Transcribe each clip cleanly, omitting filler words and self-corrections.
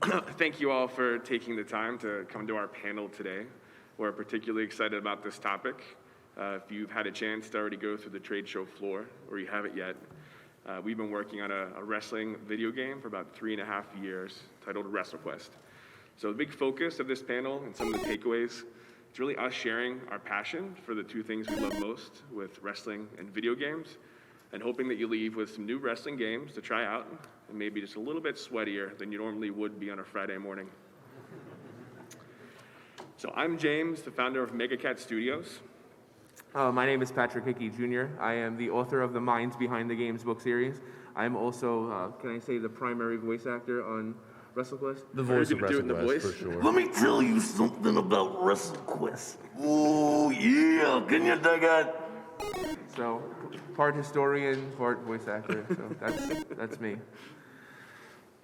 Thank you all for taking the time to come to our panel today. We're particularly excited about this topic. If you've had a chance to already go through the trade show floor, or you haven't yet, we've been working on a wrestling video game for about 3.5 years titled Wrestlequest. So the big focus of this panel and some of the takeaways, it's really us sharing our passion for the two things we love most with wrestling and video games, and hoping that you leave with some new wrestling games to try out, and maybe just a little bit sweatier than you normally would be on a Friday morning. So I'm James, the founder of MegaCat Studios. My name is Patrick Hickey Jr. I am the author of the Minds Behind the Games book series. I'm also, can I say, the primary voice actor on Wrestlequest? The voice of Wrestlequest, for sure. Let me tell you something about Wrestlequest. Oh, yeah, can you dig it? So, part historian, part voice actor, so that's me.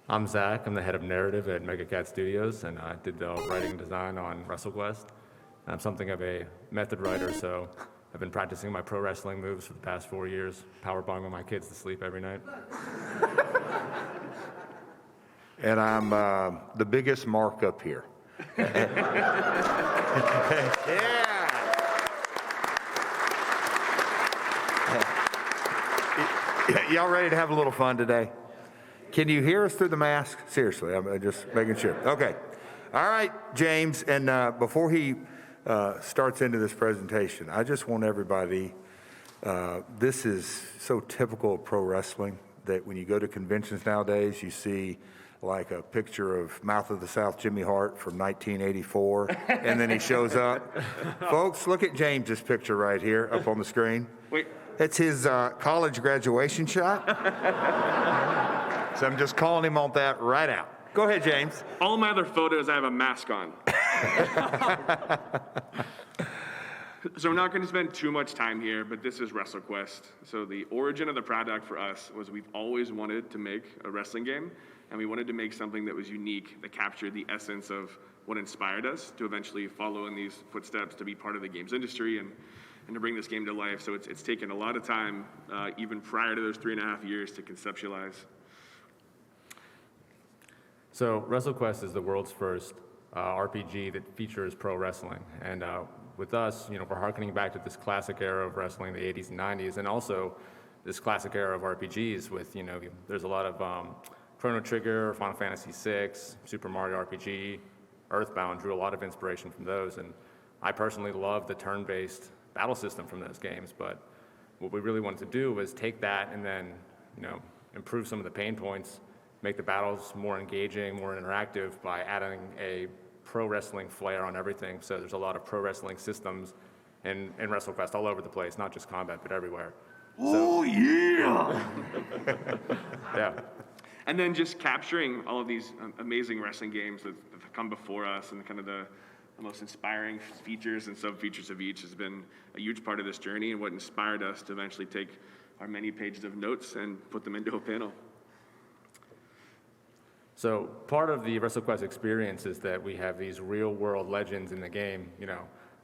I'm Zach. I'm the head of narrative at MegaCat Studios, and I did the writing and design on WrestleQuest. I'm something of a method writer, so I've been practicing my pro wrestling moves for the past 4 years, powerbombing my kids to sleep every night. And I'm the biggest markup here. Yeah. Y'all ready to have a little fun today? Can you hear us through the mask? Seriously, I'm just making sure. Okay. All right, James, and before he starts into this presentation, I just want everybody, this is so typical of pro wrestling that when you go to conventions nowadays, you see like a picture of Mouth of the South Jimmy Hart from 1984, and then he shows up. Folks, look at James's picture right here up on the screen. Wait. It's his college graduation shot. So I'm just calling him on that right out. Go ahead, James. All my other photos, I have a mask on. So we're not going to spend too much time here, but this is Wrestlequest. So the origin of the product for us was we've always wanted to make a wrestling game, and we wanted to make something that was unique, that captured the essence of what inspired us to eventually follow in these footsteps to be part of the games industry and to bring this game to life. So it's taken a lot of time, even prior to those 3.5 years, to conceptualize. So Wrestlequest is the world's first RPG that features pro wrestling. And with us, we're harkening back to this classic era of wrestling, the 80s and 90s, and also this classic era of RPGs with, there's a lot of Chrono Trigger, Final Fantasy VI, Super Mario RPG, Earthbound drew a lot of inspiration from those. And I personally love the turn-based battle system from those games, but what we really wanted to do was take that and then, improve some of the pain points, make the battles more engaging, more interactive by adding a pro wrestling flair on everything. So there's a lot of pro wrestling systems in WrestleQuest all over the place, not just combat, but everywhere. Oh, yeah! Yeah. And then just capturing all of these amazing wrestling games that have come before us, and kind of the most inspiring features and sub-features of each has been a huge part of this journey, and what inspired us to eventually take our many pages of notes and put them into a panel. So part of the WrestleQuest experience is that we have these real-world legends in the game.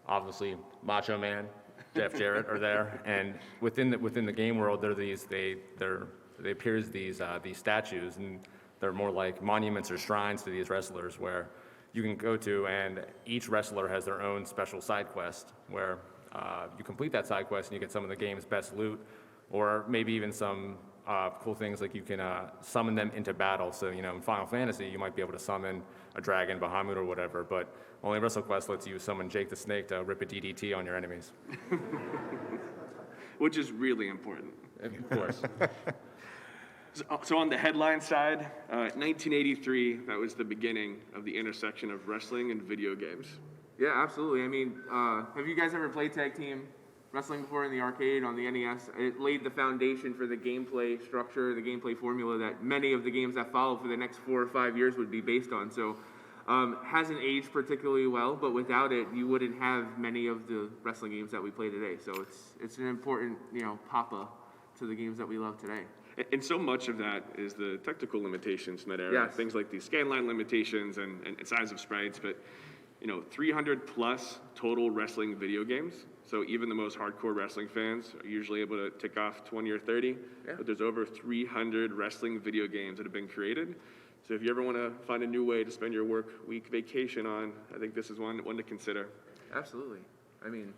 Obviously Macho Man, Jeff Jarrett are there, and within the game world, they appear as these statues, and they're more like monuments or shrines to these wrestlers where you can go to, and each wrestler has their own special side quest where you complete that side quest and you get some of the game's best loot, or maybe even some cool things like you can summon them into battle. So, in Final Fantasy, you might be able to summon a dragon, Bahamut, or whatever, but only WrestleQuest lets you summon Jake the Snake to rip a DDT on your enemies. Which is really important. Of course. So on the headline side, 1983, that was the beginning of the intersection of wrestling and video games. Yeah, absolutely. I mean, have you guys ever played tag team wrestling before in the arcade on the NES? It laid the foundation for the gameplay structure, the gameplay formula that many of the games that followed for the next 4 or 5 years would be based on. So hasn't aged particularly well, but without it, you wouldn't have many of the wrestling games that we play today. So it's an important, papa to the games that we love today. And so much of that is the technical limitations in that era. Yes. Things like the scanline limitations and size of sprites, but 300 plus total wrestling video games So even the most hardcore wrestling fans are usually able to tick off 20 or 30, but there's over 300 wrestling video games that have been created. So if you ever want to find a new way to spend your work week vacation on, I think this is one to consider. Absolutely. I mean,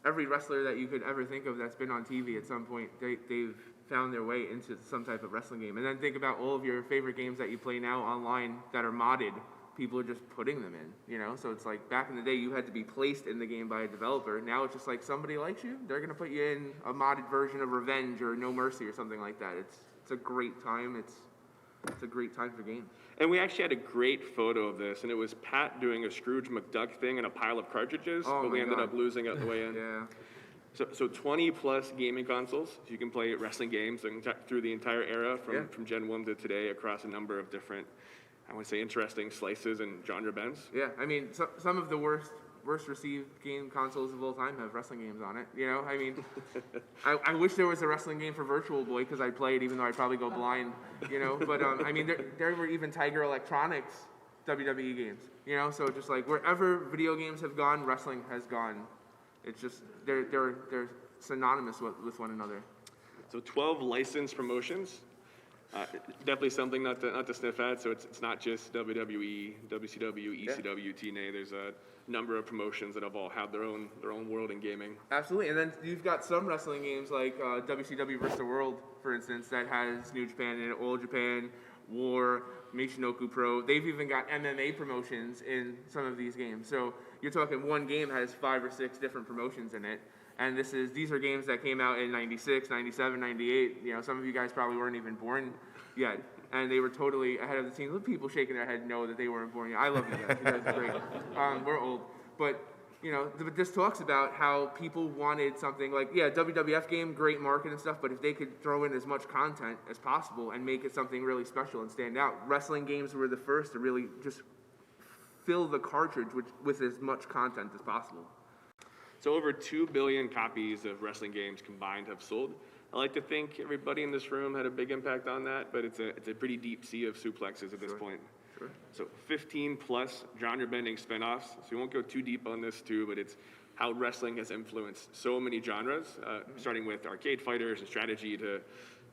every wrestler that you could ever think of that's been on TV at some point, they've found their way into some type of wrestling game. And then think about all of your favorite games that you play now online that are modded. People are just putting them in, you know? So it's like back in the day, you had to be placed in the game by a developer. Now it's just like somebody likes you, they're going to put you in a modded version of Revenge or No Mercy or something like that. It's a great time. It's a great time for games. And we actually had a great photo of this, and it was Pat doing a Scrooge McDuck thing in a pile of cartridges, but we ended up losing it the way in. Yeah. So 20 plus gaming consoles, so you can play wrestling games through the entire era from Gen 1 to today across a number of different, I would say, interesting slices and genre bends. Yeah, I mean, some of the worst received game consoles of all time have wrestling games on it. You know, I mean, I wish there was a wrestling game for Virtual Boy because I'd play it even though I'd probably go blind. You know, but I mean, there were even Tiger Electronics WWE games. You know, so just like wherever video games have gone, wrestling has gone. It's just they're synonymous with one another. So 12 licensed promotions. Definitely something not to sniff at. So it's not just WWE, WCW, ECW, TNA. There's a number of promotions that have all had their own world in gaming. Absolutely, and then you've got some wrestling games like WCW vs. the World, for instance, that has New Japan and All Japan, War, Michinoku Pro. They've even got MMA promotions in some of these games. So you're talking one game has 5 or 6 different promotions in it. And these are games that came out in 96, 97, 98. You know, some of you guys probably weren't even born yet. And they were totally ahead of the team. The people shaking their head know that they weren't born yet. I love you guys. You guys are great. We're old. But, you know, this talks about how people wanted something like, yeah, WWF game, great market and stuff, but if they could throw in as much content as possible and make it something really special and stand out. Wrestling games were the first to really just fill the cartridge with as much content as possible. So over 2 billion copies of wrestling games combined have sold. I like to think everybody in this room had a big impact on that, but it's a pretty deep sea of suplexes at this point. Sure. So 15 plus genre-bending spinoffs. So we won't go too deep on this too, but it's how wrestling has influenced so many genres, starting with arcade fighters and strategy to,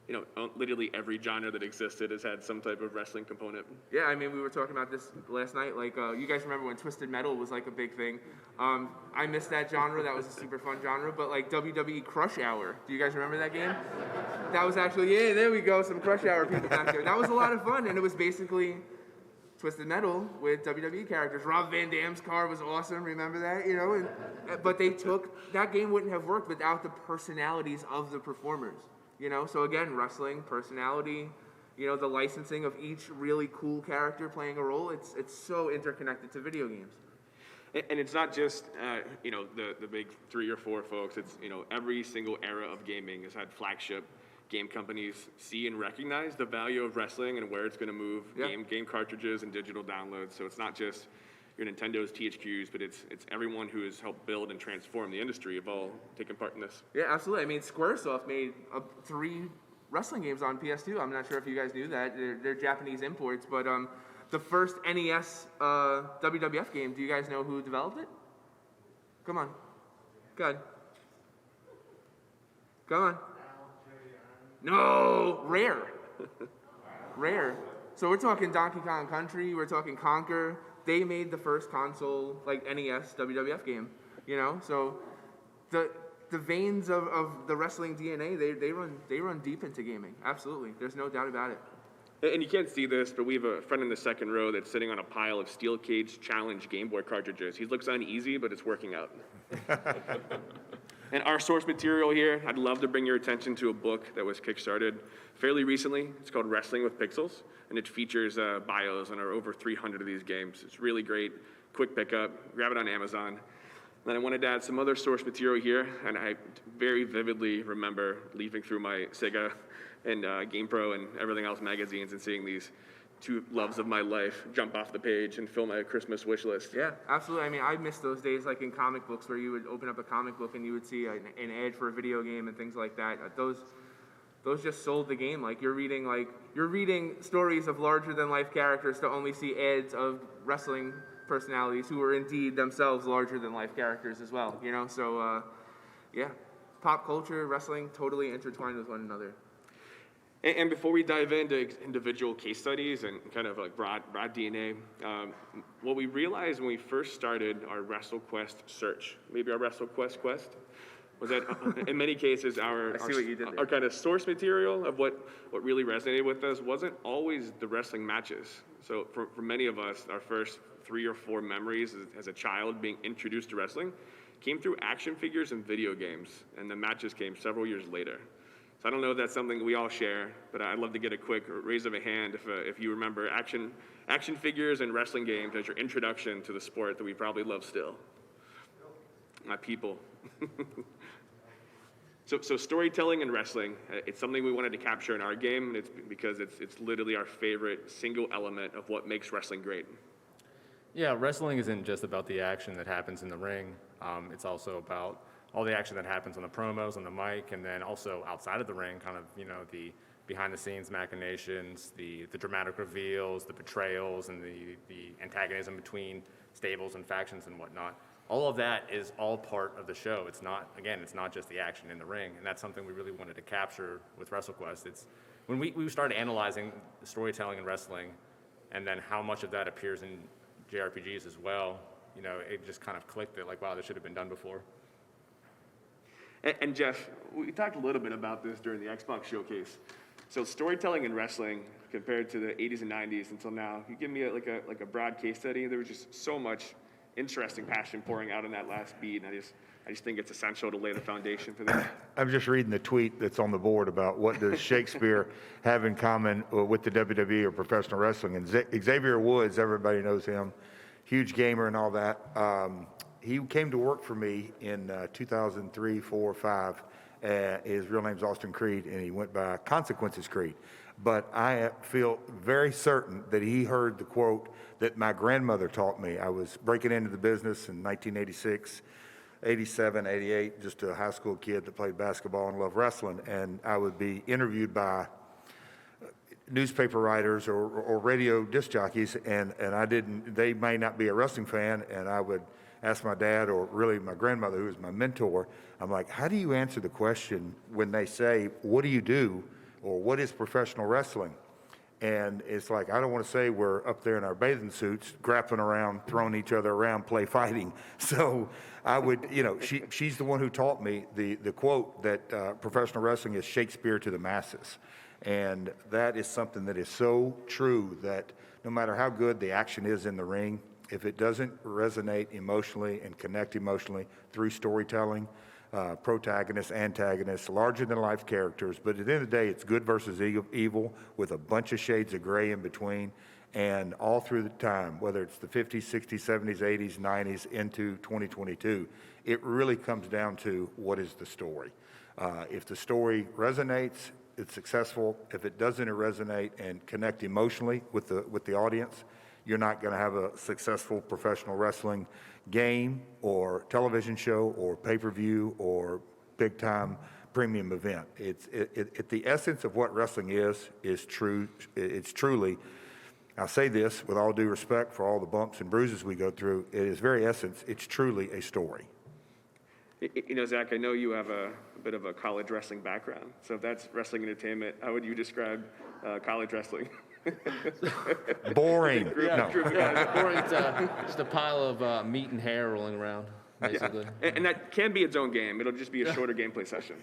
you know, literally every genre that existed has had some type of wrestling component. Yeah, I mean, we were talking about this last night. Like, you guys remember when Twisted Metal was like a big thing? I missed that genre. That was a super fun genre. But like WWE Crush Hour, do you guys remember that game? That was actually, yeah, there we go, some Crush Hour people back there. That was a lot of fun, and it was basically Twisted Metal with WWE characters. Rob Van Dam's car was awesome. Remember that? You know, but that game wouldn't have worked without the personalities of the performers. You know, so again, wrestling, personality, you know, the licensing of each really cool character playing a role, it's so interconnected to video games. And it's not just, you know, the big 3 or 4 folks. It's, you know, every single era of gaming has had flagship game companies see and recognize the value of wrestling and where it's going to move game cartridges and digital downloads. So it's not just your Nintendo's, THQs, but it's everyone who has helped build and transform the industry have all taken part in this. Yeah, absolutely. I mean, Squaresoft made 3 wrestling games on PS2. I'm not sure if you guys knew that. They're Japanese imports, but the first NES WWF game, do you guys know who developed it? Come on. Good. Come on. No, Rare. Rare. So we're talking Donkey Kong Country, we're talking Conker. They made the first console, like NES WWF game, you know? So the veins of the wrestling DNA, they run deep into gaming. Absolutely. There's no doubt about it. And you can't see this, but we have a friend in the second row that's sitting on a pile of Steel Cage Challenge Game Boy cartridges. He looks uneasy, but it's working out. And our source material here, I'd love to bring your attention to a book that was kickstarted fairly recently. It's called Wrestling with Pixels, and it features bios on over 300 of these games. It's really great, quick pickup, grab it on Amazon. Then I wanted to add some other source material here, and I very vividly remember leafing through my Sega and GamePro and everything else magazines and seeing these 2 loves of my life jump off the page and fill my Christmas wish list. Yeah, absolutely. I mean, I miss those days like in comic books where you would open up a comic book and you would see an ad for a video game and things like that. Those just sold the game. Like you're reading stories of larger than life characters to only see ads of wrestling personalities who are indeed themselves larger than life characters as well, you know? So, yeah, pop culture, wrestling, totally intertwined with one another. And before we dive into individual case studies and kind of like broad DNA, what we realized when we first started our Wrestlequest search, maybe our Wrestlequest quest, was that in many cases our kind of source material of what really resonated with us wasn't always the wrestling matches. So for many of us, our first 3 or 4 memories as a child being introduced to wrestling came through action figures and video games, and the matches came several years later. So I don't know if that's something we all share, but I'd love to get a quick raise of a hand if you remember action figures and wrestling games as your introduction to the sport that we probably love still. My people. So storytelling and wrestling, it's something we wanted to capture in our game, and it's because it's literally our favorite single element of what makes wrestling great. Yeah, wrestling isn't just about the action that happens in the ring. It's also about all the action that happens on the promos, on the mic, and then also outside of the ring, kind of, you know, the behind-the-scenes machinations, the dramatic reveals, the betrayals, and the antagonism between stables and factions and whatnot. All of that is all part of the show. It's not just the action in the ring, and that's something we really wanted to capture with WrestleQuest. It's when we started analyzing the storytelling in wrestling, and then how much of that appears in JRPGs as well, you know, it just kind of clicked that, like, wow, this should have been done before. And Jeff, we talked a little bit about this during the Xbox showcase. So storytelling in wrestling compared to the 80s and 90s until now, you give me like a broad case study. There was just so much interesting passion pouring out in that last beat, and I just think it's essential to lay the foundation for that. I'm just reading the tweet that's on the board about what does Shakespeare have in common with the WWE or professional wrestling. And Xavier Woods, everybody knows him, huge gamer and all that. He came to work for me in 2003, 4, 5. His real name's Austin Creed, and he went by Consequences Creed. But I feel very certain that he heard the quote that my grandmother taught me. I was breaking into the business in 1986, 87, 88, just a high school kid that played basketball and loved wrestling. And I would be interviewed by newspaper writers or radio disc jockeys, and they may not be a wrestling fan, and I would ask my dad, or really my grandmother, who was my mentor, I'm like, how do you answer the question when they say, what do you do, or what is professional wrestling? And it's like, I don't want to say we're up there in our bathing suits, grappling around, throwing each other around, play fighting. So I would, you know, she's the one who taught me the quote that professional wrestling is Shakespeare to the masses. And that is something that is so true that no matter how good the action is in the ring, if it doesn't resonate emotionally and connect emotionally through storytelling, protagonists, antagonists, larger-than-life characters, but at the end of the day, it's good versus evil with a bunch of shades of gray in between, and all through the time, whether it's the 50s, 60s, 70s, 80s, 90s, into 2022, it really comes down to what is the story. If the story resonates, it's successful. If it doesn't resonate and connect emotionally with the audience, you're not going to have a successful professional wrestling game or television show or pay-per-view or big-time premium event. The essence of what wrestling is true. It's truly, I'll say this with all due respect for all the bumps and bruises we go through, it is very essence, it's truly a story. You know, Zach, I know you have a bit of a college wrestling background. So if that's wrestling entertainment, how would you describe college wrestling? Boring. No. Boring. It's just a pile of meat and hair rolling around, basically. Yeah. And that can be its own game. It'll just be a shorter gameplay session.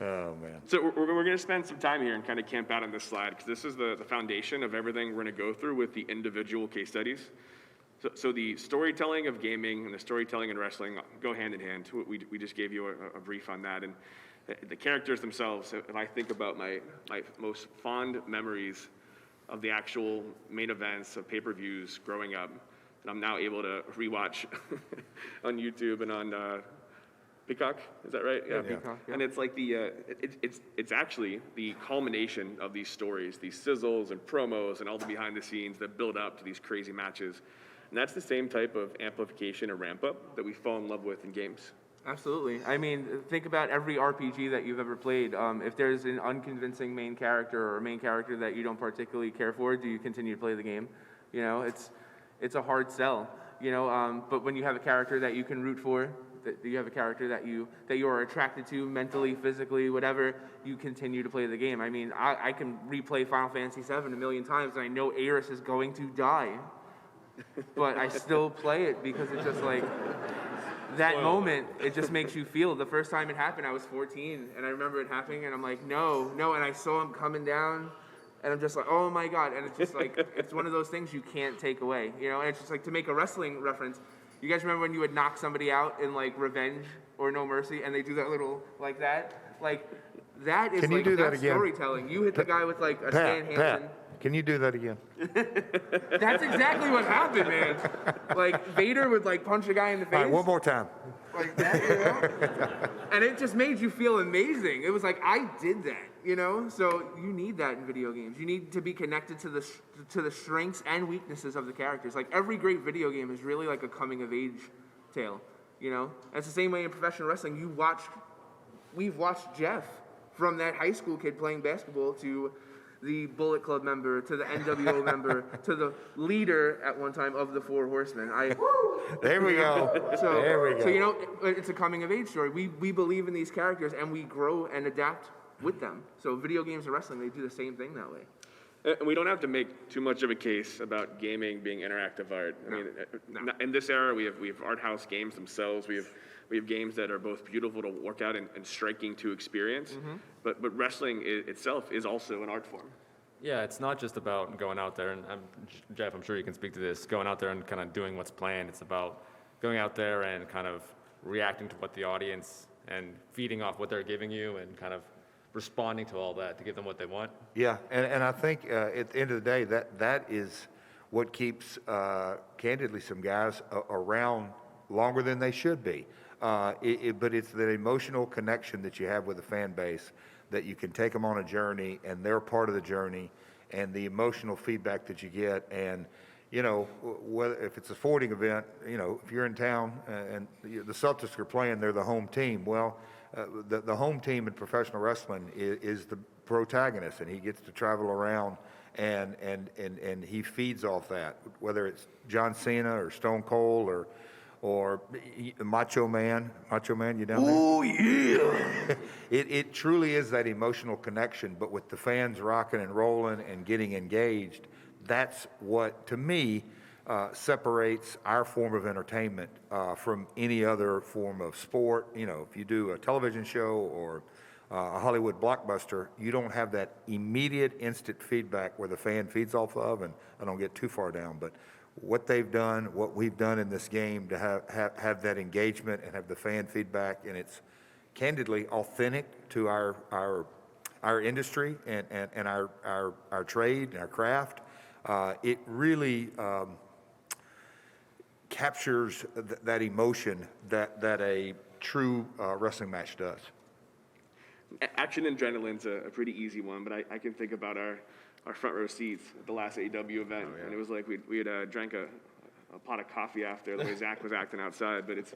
Oh, man. So we're going to spend some time here and kind of camp out on this slide, because this is the foundation of everything we're going to go through with the individual case studies. So the storytelling of gaming and the storytelling in wrestling go hand in hand. We just gave you a brief on that. And the characters themselves, if I think about my most fond memories of the actual main events of pay-per-views growing up, that I'm now able to rewatch on YouTube and on Peacock, is that right? Yeah, Peacock, yeah. And it's like it's actually the culmination of these stories, these sizzles and promos and all the behind the scenes that build up to these crazy matches. And that's the same type of amplification and ramp up that we fall in love with in games. Absolutely. I mean, think about every RPG that you've ever played. If there's an unconvincing main character or a main character that you don't particularly care for, do you continue to play the game? You know, it's a hard sell. You know, but when you have a character that you can root for, that you have a character that you are attracted to mentally, physically, whatever, you continue to play the game. I mean, I can replay Final Fantasy VII a million times, and I know Aerith is going to die, but I still play it because it's just like that moment. It just makes you feel. The first time it happened, I was 14, and I remember it happening, and I'm like, no, and I saw him coming down. And I'm just like, oh my God. And it's just like, it's one of those things you can't take away, you know? And it's just like, to make a wrestling reference, you guys remember when you would knock somebody out in like Revenge or No Mercy and they do that little, like that? Like, that is Can you like, do that that's again? storytelling. You hit the guy with like a Stan Hansen. Pat, can you do that again? That's exactly what happened, man. Like, Vader would like punch a guy in the face. All right, one more time. Like that, you know? And it just made you feel amazing. It was like, I did that, you know? So you need that in video games. You need to be connected to the strengths and weaknesses of the characters. Like, every great video game is really like a coming-of-age tale, you know? That's the same way in professional wrestling. We've watched Jeff from that high school kid playing basketball to the Bullet Club member, to the NWO member, to the leader at one time of the Four Horsemen. There we go. There we go. So, you know, it's a coming-of-age story. We believe in these characters, and we grow and adapt with them. So video games and wrestling, they do the same thing that way. And we don't have to make too much of a case about gaming being interactive art. I mean, in this era, we have art house games themselves. We have games that are both beautiful to work out and striking to experience. But wrestling itself is also an art form. Yeah, it's not just about going out there, and Jeff, I'm sure you can speak to this, going out there and kind of doing what's planned. It's about going out there and kind of reacting to what the audience and feeding off what they're giving you and kind of responding to all that to give them what they want. Yeah, and I think at the end of the day, that is what keeps, candidly, some guys around longer than they should be. But it's that emotional connection that you have with the fan base, that you can take them on a journey, and they're part of the journey, and the emotional feedback that you get. And, you know, whether if it's a sporting event, you know, if you're in town and the Celtics are playing, they're the home team. Well, the home team in professional wrestling is the protagonist, and he gets to travel around and he feeds off that, whether it's John Cena or Stone Cold or Macho Man, you down there? Oh, yeah. It truly is that emotional connection, but with the fans rocking and rolling and getting engaged, that's what, to me, separates our form of entertainment from any other form of sport. You know, if you do a television show or a Hollywood blockbuster, you don't have that immediate, instant feedback where the fan feeds off of, and I don't get too far down, but what they've done, what we've done in this game to have that engagement and have the fan feedback, and it's candidly authentic to our industry and our trade and our craft. It really captures that emotion that a true wrestling match does. Action and adrenaline's a pretty easy one, but I can think about our front row seats at the last AEW event, and it was like we had drank a pot of coffee after the way Zach was acting outside. But it's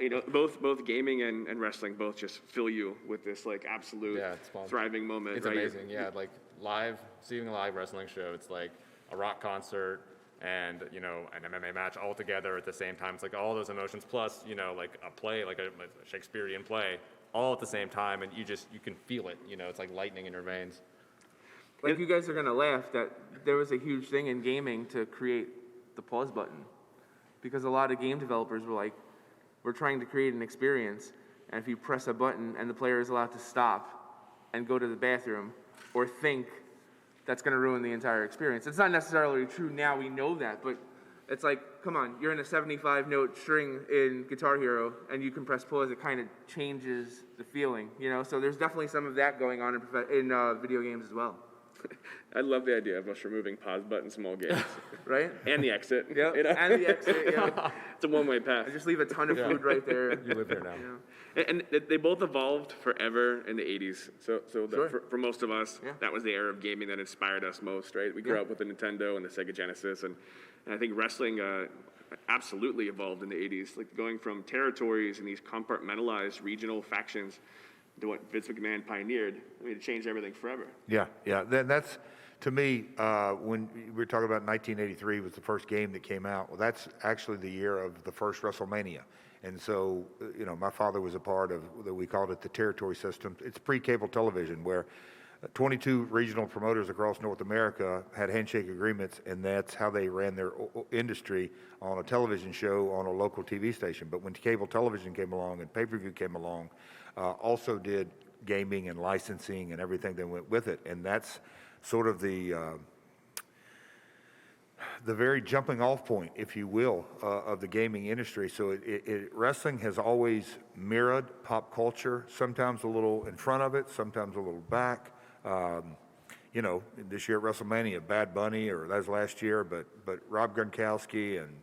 you know both gaming and wrestling both just fill you with this like absolute thriving moment. It's right? amazing, yeah. Like seeing a live wrestling show, it's like a rock concert and, you know, an MMA match all together at the same time. It's like all those emotions plus, you know, like a play, like a Shakespearean play, all at the same time, and you can feel it. You know, it's like lightning in your veins. Like, you guys are gonna laugh that there was a huge thing in gaming to create the pause button, because a lot of game developers were like, we're trying to create an experience, and if you press a button and the player is allowed to stop and go to the bathroom or think, that's gonna ruin the entire experience. It's not necessarily true now, we know that, but it's like, come on, you're in a 75-note string in Guitar Hero, and you can press pause, it kind of changes the feeling, you know? So there's definitely some of that going on in video games as well. I love the idea of us removing pause buttons from all games. Right? And the exit. Yeah, You know? and the exit, yeah. It's a one-way path. I just leave a ton of food right there. You live here now. You know? And they both evolved forever in the 80s. So Sure. for most of us, Yeah. that was the era of gaming that inspired us most, right? We grew up with the Nintendo and the Sega Genesis. And I think wrestling absolutely evolved in the 80s, like going from territories and these compartmentalized regional factions to what Vince McMahon pioneered. I mean, it changed everything forever. Yeah. Then that's, to me, when we were talking about 1983 was the first game that came out, well, that's actually the year of the first WrestleMania. And so, my father was a part of, we called it the territory system. It's pre-cable television where 22 regional promoters across North America had handshake agreements, and that's how they ran their industry on a television show on a local TV station. But when cable television came along and pay-per-view came along, also did gaming and licensing and everything that went with it. And that's sort of the very jumping off point, if you will, of the gaming industry. So wrestling has always mirrored pop culture, sometimes a little in front of it, sometimes a little back. This year at WrestleMania, Bad Bunny, or that was last year, but Rob Gronkowski and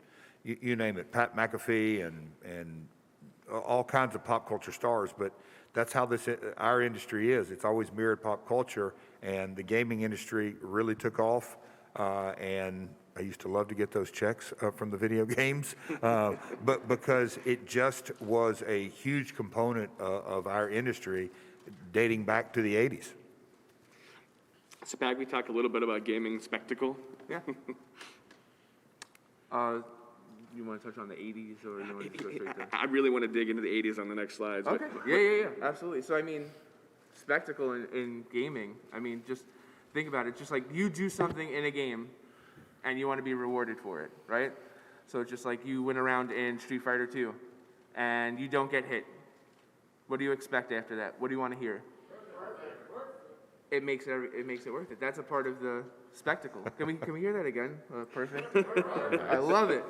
you name it, Pat McAfee and all kinds of pop culture stars. But that's how our industry is. It's always mirrored pop culture, and the gaming industry really took off. And I used to love to get those checks from the video games, but because it just was a huge component of our industry dating back to the 80s. So, Pat, we talked a little bit about gaming spectacle. Yeah. You want to touch on the 80s, or you want to go straight there? I really want to dig into the 80s on the next slides. Okay. Yeah, absolutely. So, spectacle in gaming, just think about it. Just like you do something in a game, and you want to be rewarded for it, right? So it's just like you went around in Street Fighter 2, and you don't get hit. What do you expect after that? What do you want to hear? It makes it worth it. That's a part of the spectacle. Can we hear that again? Perfect. I love it.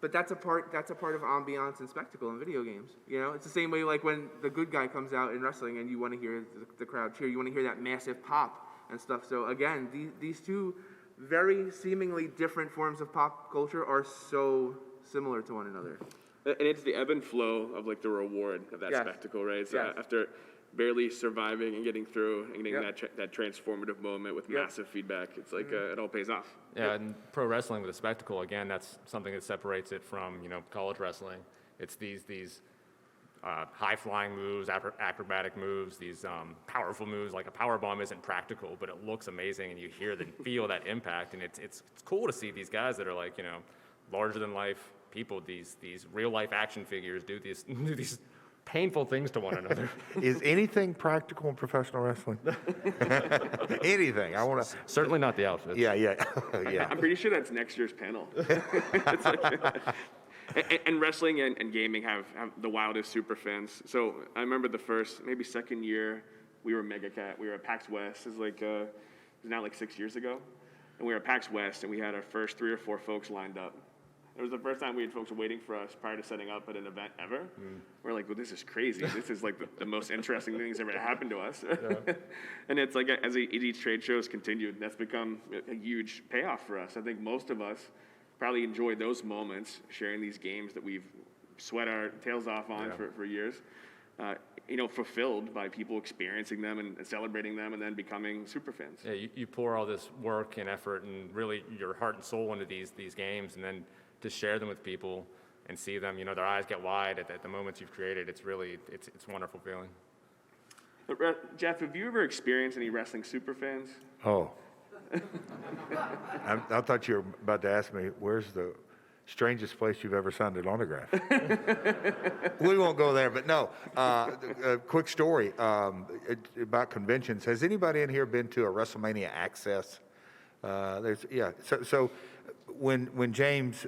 But that's a part of ambiance and spectacle in video games. It's the same way like when the good guy comes out in wrestling and you want to hear the crowd cheer. You want to hear that massive pop and stuff. So again, these two very seemingly different forms of pop culture are so similar to one another. And it's the ebb and flow of like the reward of that spectacle, right? So after barely surviving and getting through and getting that transformative moment with massive feedback, it's like it all pays off. Yeah, and pro wrestling with a spectacle, again, that's something that separates it from college wrestling. It's these high-flying moves, acrobatic moves, these powerful moves. Like a power bomb isn't practical, but it looks amazing, and you hear and feel that impact. And it's cool to see these guys that are like larger than life people, these real life action figures do these painful things to one another. Is anything practical in professional wrestling? Anything? I want to. Certainly not the outfits. Yeah. I'm pretty sure that's next year's panel. It's like, and wrestling and gaming have the wildest super fans. So I remember the first, maybe second year, we were MegaCat. We were at Pax West. It was now like 6 years ago. And we were at Pax West, and we had our first 3 or 4 folks lined up. It was the first time we had folks waiting for us prior to setting up at an event ever. We're like, well, this is crazy. This is like the most interesting thing that's ever happened to us. Yeah. And it's like, as each trade show has continued, that's become a huge payoff for us. I think most of us probably enjoy those moments, sharing these games that we've sweat our tails off on for years, fulfilled by people experiencing them and celebrating them and then becoming super fans. Yeah, you pour all this work and effort and really your heart and soul into these games, and then to share them with people and see them, their eyes get wide at the moments you've created. It's really, it's a wonderful feeling. Jeff, have you ever experienced any wrestling super fans? Oh. I thought you were about to ask me, where's the strangest place you've ever signed an autograph? We won't go there, but no. A quick story about conventions. Has anybody in here been to a WrestleMania Access? So when James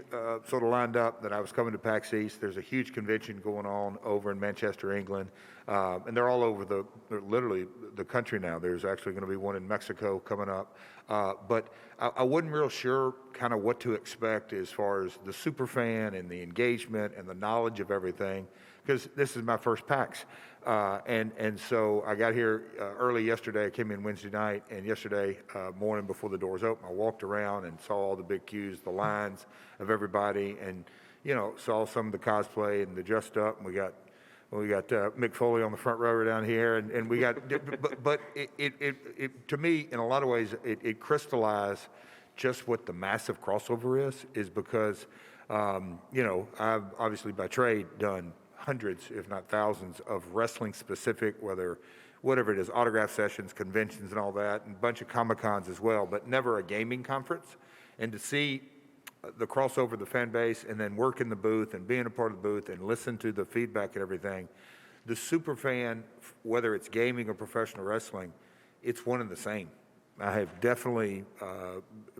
sort of lined up that I was coming to Pax East, there's a huge convention going on over in Manchester, England, and they're all over literally the country now. There's actually going to be one in Mexico coming up, but I wasn't real sure kind of what to expect as far as the super fan and the engagement and the knowledge of everything, because this is my first PAX. And so I got here early yesterday. I came in Wednesday night, and yesterday morning before the doors opened, I walked around and saw all the big queues, the lines of everybody, and saw some of the cosplay and the dressed up. And we got Mick Foley on the front row down here, and we got. but it to me, in a lot of ways, it crystallized just what the massive crossover is because I've obviously by trade done hundreds, if not thousands, of wrestling-specific, whether whatever it is, autograph sessions, conventions and all that, and a bunch of Comic-Cons as well, but never a gaming conference. And to see the crossover of the fan base and then work in the booth and being a part of the booth and listen to the feedback and everything, the super fan, whether it's gaming or professional wrestling, it's one and the same. I have definitely,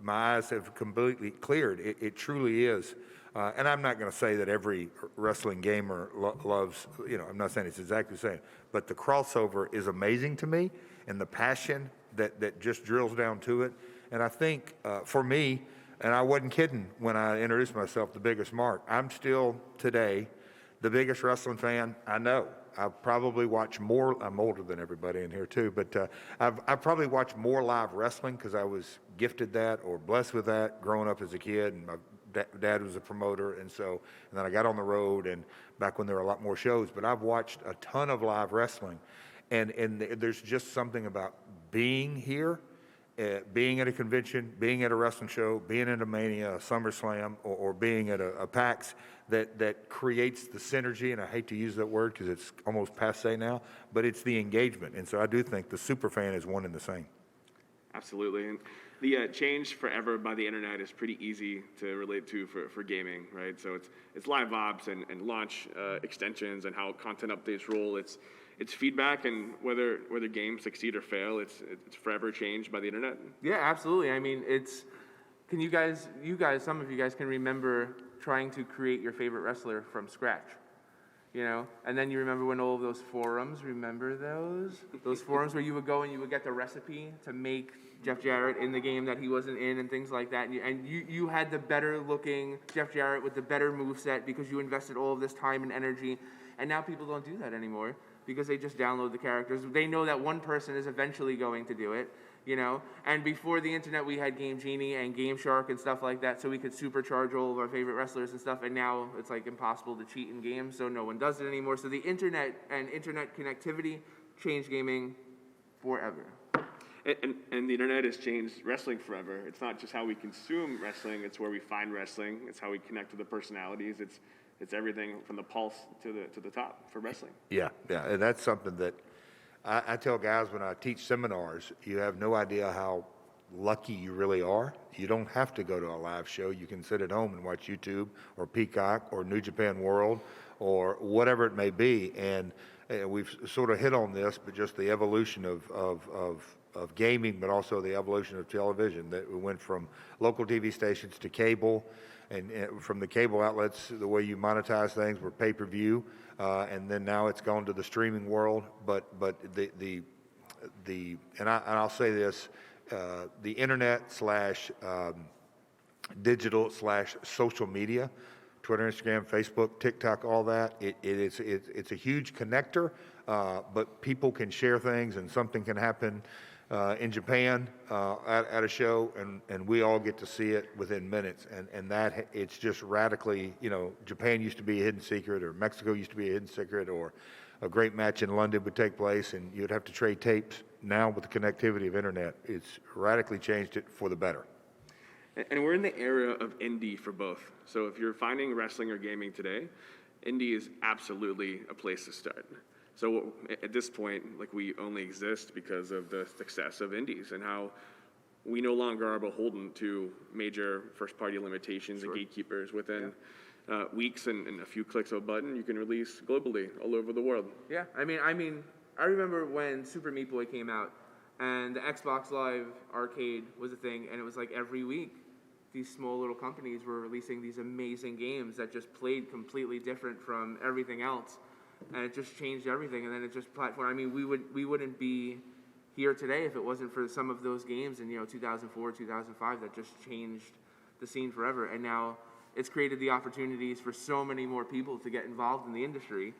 my eyes have completely cleared. It truly is. And I'm not going to say that every wrestling gamer loves, I'm not saying it's exactly the same, but the crossover is amazing to me, and the passion that just drills down to it. And I think for me, and I wasn't kidding when I introduced myself, the biggest mark, I'm still today the biggest wrestling fan I know. I've probably watched more, I'm older than everybody in here too, but I've probably watched more live wrestling because I was gifted that or blessed with that growing up as a kid, and my dad was a promoter, and then I got on the road, and back when there were a lot more shows, but I've watched a ton of live wrestling, and there's just something about being here, being at a convention, being at a wrestling show, being at a Mania, a SummerSlam, or being at a PAX that creates the synergy, and I hate to use that word because it's almost passé now, but it's the engagement. And so I do think the super fan is one and the same. Absolutely. And the change forever by the internet is pretty easy to relate to for gaming, right? So it's live ops and launch extensions and how content updates roll. It's feedback, and whether games succeed or fail, it's forever changed by the internet. Yeah, absolutely. I mean, some of you guys can remember trying to create your favorite wrestler from scratch, and then you remember when all of those forums, remember those forums where you would go and you would get the recipe to make Jeff Jarrett in the game that he wasn't in and things like that, and you had the better looking Jeff Jarrett with the better moveset because you invested all of this time and energy, and now people don't do that anymore because they just download the characters. They know that one person is eventually going to do it, and before the internet we had Game Genie and Game Shark and stuff like that, so we could supercharge all of our favorite wrestlers and stuff, and now it's like impossible to cheat in games, so no one does it anymore. So the internet and internet connectivity changed gaming forever. And the internet has changed wrestling forever. It's not just how we consume wrestling, it's where we find wrestling, it's how we connect to the personalities, it's everything from the pulse to the top for wrestling. Yeah, and that's something that I tell guys when I teach seminars, you have no idea how lucky you really are. You don't have to go to a live show. You can sit at home and watch YouTube or Peacock or New Japan World or whatever it may be. And we've sort of hit on this, but just the evolution of gaming, but also the evolution of television, that we went from local TV stations to cable, and from the cable outlets, the way you monetize things were pay-per-view, and then now it's gone to the streaming world. But I'll say this, the internet / digital / social media, Twitter, Instagram, Facebook, TikTok, all that, it's a huge connector, but people can share things, and something can happen in Japan at a show, and we all get to see it within minutes, and that it's just radically, Japan used to be a hidden secret, or Mexico used to be a hidden secret, or a great match in London would take place and you'd have to trade tapes. Now with the connectivity of internet, it's radically changed it for the better. And we're in the era of indie for both. So if you're finding wrestling or gaming today, indie is absolutely a place to start. So at this point, we only exist because of the success of indies and how we no longer are beholden to major first-party limitations and gatekeepers. Within weeks and a few clicks of a button, you can release globally all over the world. Yeah, I mean, I remember when Super Meat Boy came out, and the Xbox Live Arcade was a thing, and it was like every week, these small little companies were releasing these amazing games that just played completely different from everything else. And it just changed everything, and then it just platformed. I mean, we wouldn't be here today if it wasn't for some of those games in 2004, 2005 that just changed the scene forever. And now it's created the opportunities for so many more people to get involved in the industry.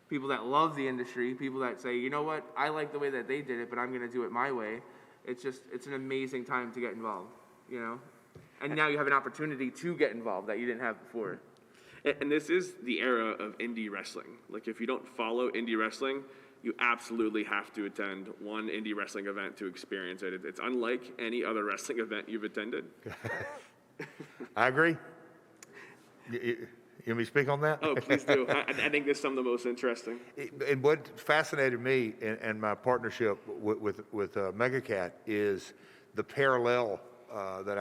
People that love the industry, people that say, you know what, I like the way that they did it, but I'm going to do it my way. It's an amazing time to get involved, And now you have an opportunity to get involved that you didn't have before. And this is the era of indie wrestling. If you don't follow indie wrestling, you absolutely have to attend one indie wrestling event to experience it. It's unlike any other wrestling event you've attended. I agree. You want me to speak on that? Oh, please do. I think this is some of the most interesting. And what fascinated me and my partnership with MegaCat is the parallel that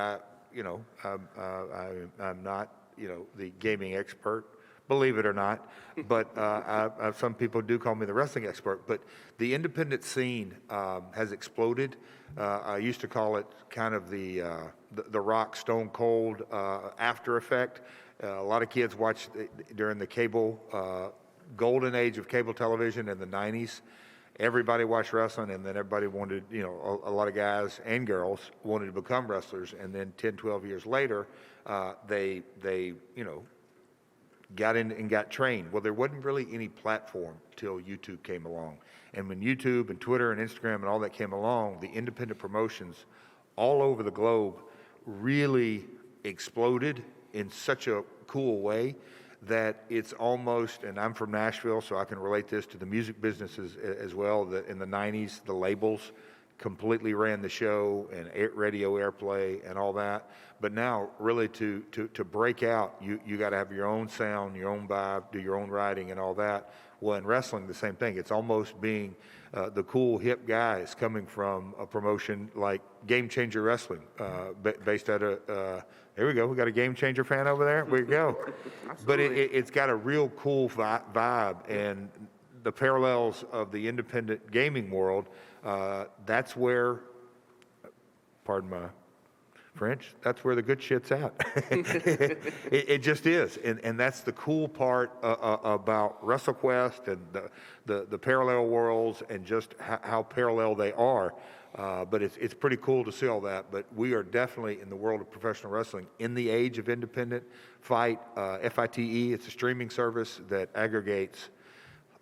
I'm not, the gaming expert, believe it or not, but some people do call me the wrestling expert. But the independent scene has exploded. I used to call it kind of the Rock Stone Cold after effect. A lot of kids watched during the cable, golden age of cable television in the 90s. Everybody watched wrestling, and then everybody wanted, a lot of guys and girls wanted to become wrestlers. And then 10, 12 years later, they got in and got trained. Well, there wasn't really any platform till YouTube came along. And when YouTube and Twitter and Instagram and all that came along, the independent promotions all over the globe really exploded in such a cool way that it's almost, and I'm from Nashville, so I can relate this to the music businesses as well, that in the 90s, the labels completely ran the show and radio airplay and all that. But now, really, to break out, you got to have your own sound, your own vibe, do your own writing and all that. Well, in wrestling, the same thing. It's almost being the cool, hip guys coming from a promotion like Game Changer Wrestling, based out of, there we go, we got a Game Changer fan over there. We go. But it's got a real cool vibe, and the parallels of the independent gaming world, that's where, pardon my French, that's where the good shit's at. It just is. And that's the cool part about Wrestlequest and the parallel worlds and just how parallel they are. But it's pretty cool to see all that. But we are definitely in the world of professional wrestling in the age of independent FITE, FITE. It's a streaming service that aggregates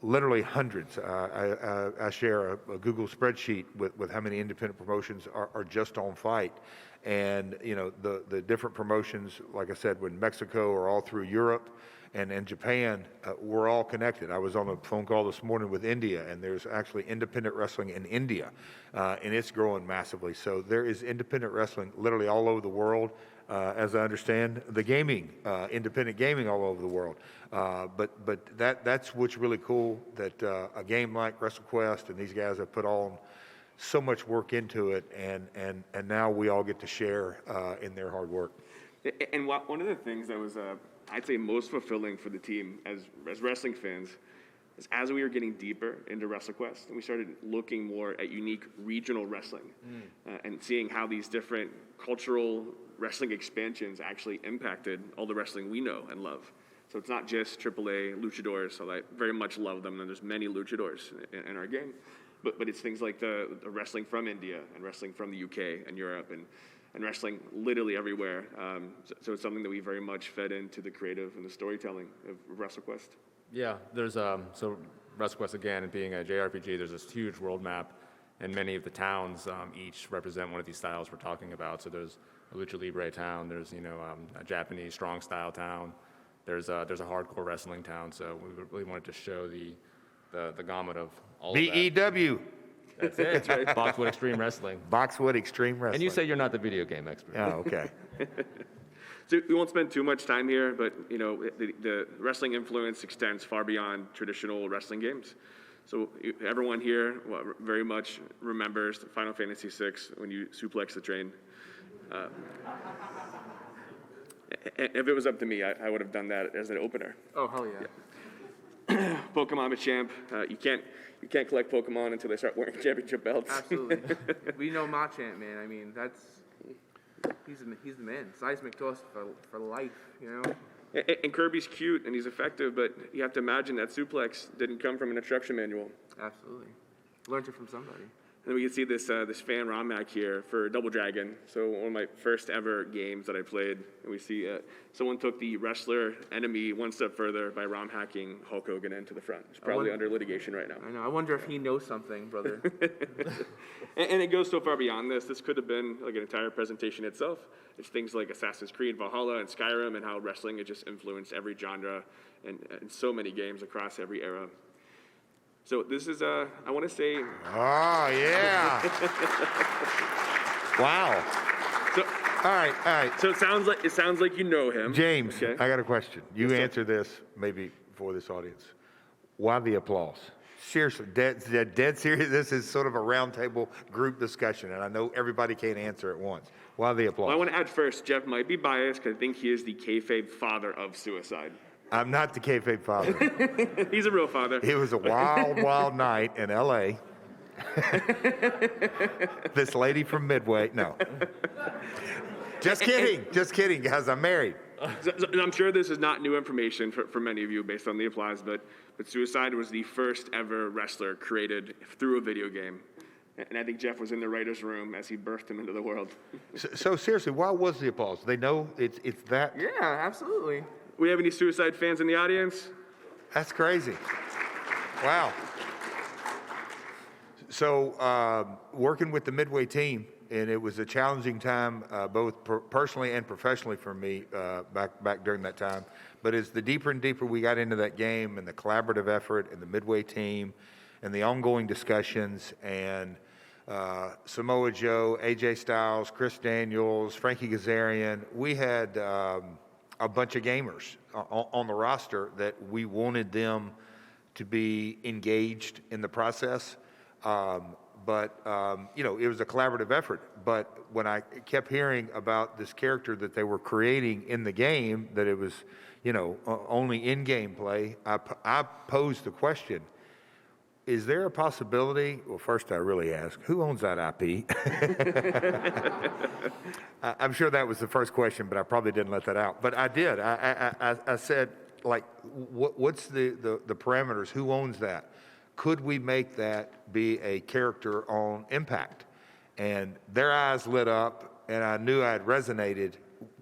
literally hundreds. I share a Google spreadsheet with how many independent promotions are just on FITE. And, the different promotions, like I said, when Mexico are all through Europe and Japan, we're all connected. I was on a phone call this morning with India, and there's actually independent wrestling in India, and it's growing massively. So there is independent wrestling literally all over the world. As I understand, the gaming, independent gaming all over the world. But that's what's really cool, that a game like Wrestlequest and these guys have put on so much work into it, and now we all get to share in their hard work. And one of the things that was, I'd say, most fulfilling for the team as wrestling fans is as we were getting deeper into Wrestlequest, and we started looking more at unique regional wrestling and seeing how these different cultural wrestling expansions actually impacted all the wrestling we know and love. So it's not just AAA luchadors, so I very much love them, and there's many luchadors in our game. But it's things like the wrestling from India and wrestling from the UK and Europe and wrestling literally everywhere. So it's something that we very much fed into the creative and the storytelling of Wrestlequest. Yeah, there's so Wrestlequest, again, being a JRPG, there's this huge world map, and many of the towns each represent one of these styles we're talking about. So there's a Lucha Libre town, there's a Japanese strong style town, there's a hardcore wrestling town. So we really wanted to show the gamut of all BEW. of that. That's it. Boxwood Extreme Wrestling. Boxwood Extreme Wrestling. And you say you're not the video game expert. Oh, okay. So we won't spend too much time here, but the wrestling influence extends far beyond traditional wrestling games. So everyone here very much remembers Final Fantasy VI when you suplex the train. If it was up to me, I would have done that as an opener. Oh, hell yeah. Pokemon Machamp, you can't collect Pokemon until they start wearing championship belts. Absolutely. We know Machamp, man. I mean, he's the man. Seismic toss for life, And Kirby's cute and he's effective, but you have to imagine that suplex didn't come from an instruction manual. Absolutely. Learned it from somebody. And we can see this fan ROM hack here for Double Dragon. So one of my first ever games that I played. And we see someone took the wrestler enemy one step further by ROM hacking Hulk Hogan into the front. It's probably under litigation right now. I know. I wonder if he knows something, brother. and it goes so far beyond this. This could have been like an entire presentation itself. It's things like Assassin's Creed, Valhalla, and Skyrim, and how wrestling has just influenced every genre and so many games across every era. So this is, I want to say... Oh, yeah. Wow. So All right. So it sounds like you know him. James, Okay. I got a question. You Yes, sir. answer this maybe for this audience. Why the applause? Seriously, dead serious. This is sort of a roundtable group discussion, and I know everybody can't answer at once. Why the applause? Well, I want to add first, Jeff might be biased because I think he is the kayfabe father of suicide. I'm not the kayfabe father. He's a real father. It was a wild night in L.A. This lady from Midway, no. Just kidding, guys, I'm married. So I'm sure this is not new information for many of you based on the applause, but Suicide was the first ever wrestler created through a video game. And I think Jeff was in the writer's room as he birthed him into the world. So seriously, why was the applause? They know it's that? Yeah, absolutely. We have any Suicide fans in the audience? That's crazy. Wow. So working with the Midway team, and it was a challenging time, both personally and professionally for me back during that time. But as the deeper and deeper we got into that game and the collaborative effort and the Midway team and the ongoing discussions and Samoa Joe, AJ Styles, Chris Daniels, Frankie Kazarian, we had a bunch of gamers on the roster that we wanted them to be engaged in the process. But it was a collaborative effort. But when I kept hearing about this character that they were creating in the game, that it was, only in-game play, I posed the question, is there a possibility, well, first I really asked, who owns that IP? I'm sure that was the first question, but I probably didn't let that out. But I did. I said, like, what's the parameters? Who owns that? Could we make that be a character on Impact? And their eyes lit up, and I knew I had resonated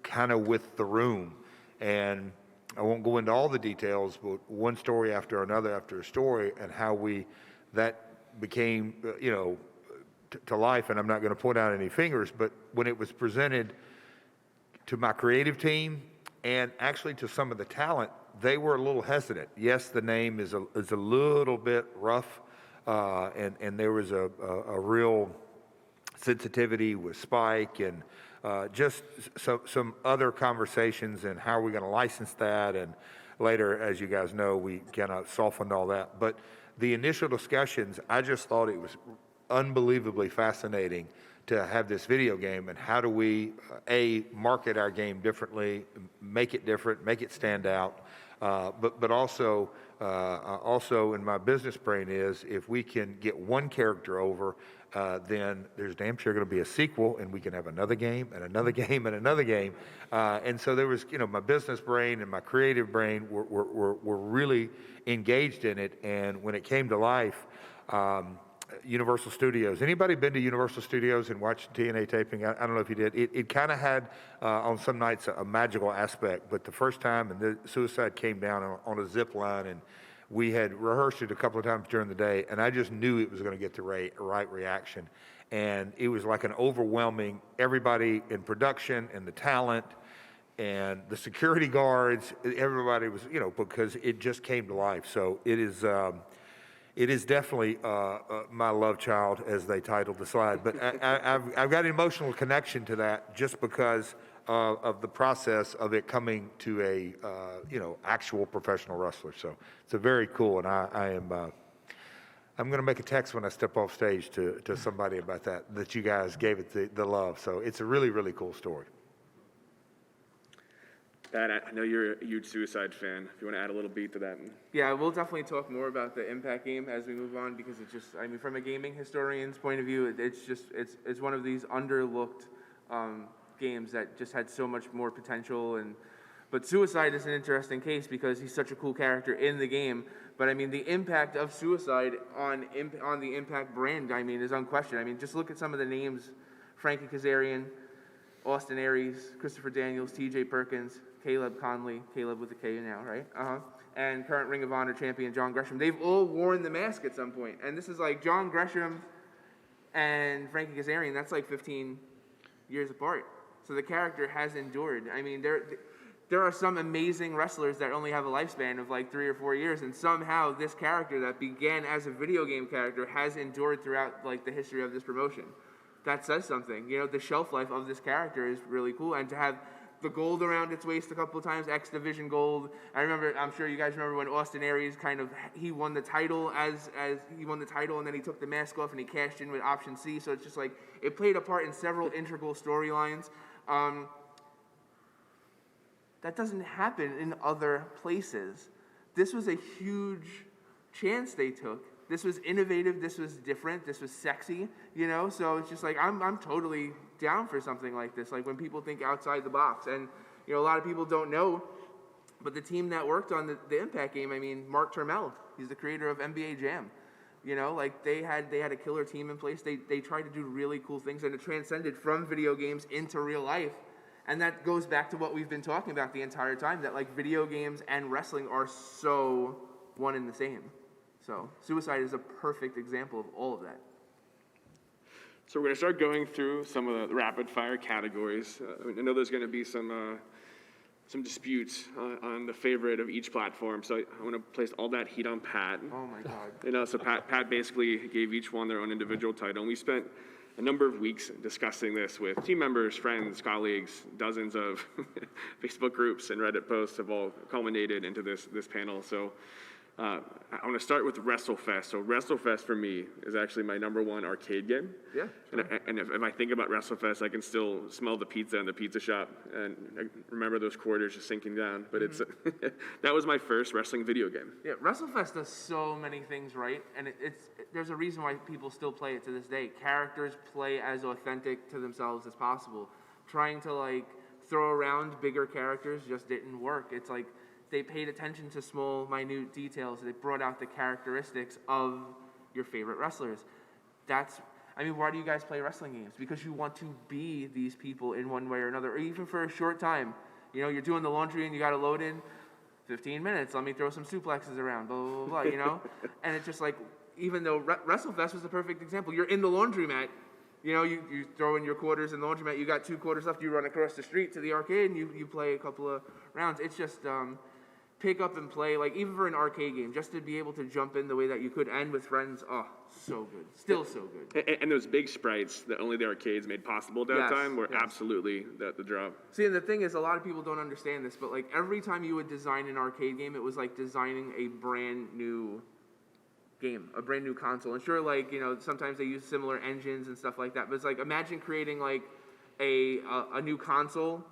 kind of with the room. And I won't go into all the details, but one story after another after a story, and how that became, to life. And I'm not going to point out any fingers, but when it was presented to my creative team and actually to some of the talent, they were a little hesitant. Yes, the name is a little bit rough, and there was a real sensitivity with Spike and just some other conversations and how are we going to license that. And later, as you guys know, we kind of softened all that. But the initial discussions, I just thought it was unbelievably fascinating to have this video game, and how do we, market our game differently, make it different, make it stand out, but also in my business brain is, if we can get one character over, then there's damn sure going to be a sequel, and we can have another game and another game and another game. And so there was, my business brain and my creative brain were really engaged in it. And when it came to life, Universal Studios. Anybody been to Universal Studios and watched TNA taping? I don't know if you did. It kind of had, on some nights, a magical aspect. But the first time, and the Suicide came down on a zip line, and we had rehearsed it a couple of times during the day, and I just knew it was going to get the right reaction. And it was like an overwhelming, everybody in production and the talent and the security guards, everybody was, because it just came to life. So it is definitely my love child, as they titled the slide. But I've got an emotional connection to that just because of the process of it coming to a actual professional wrestler. So it's a very cool, and I'm going to make a text when I step off stage to somebody about that you guys gave it the love. So it's a really, really cool story. Pat, I know you're a huge Suicide fan. If you want to add a little beat to that. Yeah, we'll definitely talk more about the Impact game as we move on, because it's just, from a gaming historian's point of view, it's one of these underlooked games that just had so much more potential. But Suicide is an interesting case because he's such a cool character in the game. But the impact of Suicide on the Impact brand, is unquestioned. Just look at some of the names: Frankie Kazarian, Austin Aries, Christopher Daniels, T.J. Perkins, Caleb Conley, Caleb with a K now, right? And current Ring of Honor champion John Gresham. They've all worn the mask at some point. And this is like John Gresham and Frankie Kazarian, that's like 15 years apart. So the character has endured. There are some amazing wrestlers that only have a lifespan of like 3 or 4 years, and somehow this character that began as a video game character has endured throughout like the history of this promotion. that says something. You know, the shelf life of this character is really cool, and to have the gold around its waist a couple of times, X Division gold. I'm sure you guys remember when Austin Aries he won the title as he won the title, and then he took the mask off and he cashed in with option C. So it's just like, it played a part in several integral storylines. That doesn't happen in other places. This was a huge chance they took. This was innovative, this was different, this was sexy, you know? So it's just like, I'm totally down for something like this, like when people think outside the box. And, you know, a lot of people don't know, but the team that worked on the Impact game, I mean, Mark Turmel, he's the creator of NBA Jam. You know, like they had a killer team in place. They tried to do really cool things, and it transcended from video games into real life. And that goes back to what we've been talking about the entire time, that like video games and wrestling are so one and the same. So Suicide is a perfect example of all of that. So we're going to start going through some of the rapid-fire categories. I know there's going to be some disputes on the favorite of each platform, so I want to place all that heat on Pat. Oh my God. You know, so Pat basically gave each one their own individual title, and we spent a number of weeks discussing this with team members, friends, colleagues. Dozens of Facebook groups and Reddit posts have all culminated into this panel. So I want to start with Wrestlefest. So Wrestlefest for me is actually my number one arcade game. Yeah. Sure. And if I think about Wrestlefest, I can still smell the pizza in the pizza shop and I remember those quarters just sinking down. But it's that was my first wrestling video game. Yeah, Wrestlefest does so many things right, and there's a reason why people still play it to this day. Characters play as authentic to themselves as possible. Trying to like throw around bigger characters just didn't work. It's like they paid attention to small, minute details. They brought out the characteristics of your favorite wrestlers. Why do you guys play wrestling games? Because you want to be these people in one way or another, or even for a short time. You know, you're doing the laundry and you got to load in 15 minutes. Let me throw some suplexes around, blah, blah, blah, blah, you know? And it's just like, even though WrestleFest was the perfect example, you're in the laundromat. You know, you throw in your quarters in the laundromat, you got 2 quarters left, you run across the street to the arcade and you play a couple of rounds. It's just pick up and play, like even for an arcade game, just to be able to jump in the way that you could and with friends, so good. Still so good. And those big sprites that only the arcades made possible at that time were absolutely the draw. See, and the thing is, a lot of people don't understand this, but like every time you would design an arcade game, it was like designing a brand new game, a brand new console. And sure, like, you know, sometimes they use similar engines and stuff like that, but it's like, imagine creating like a new console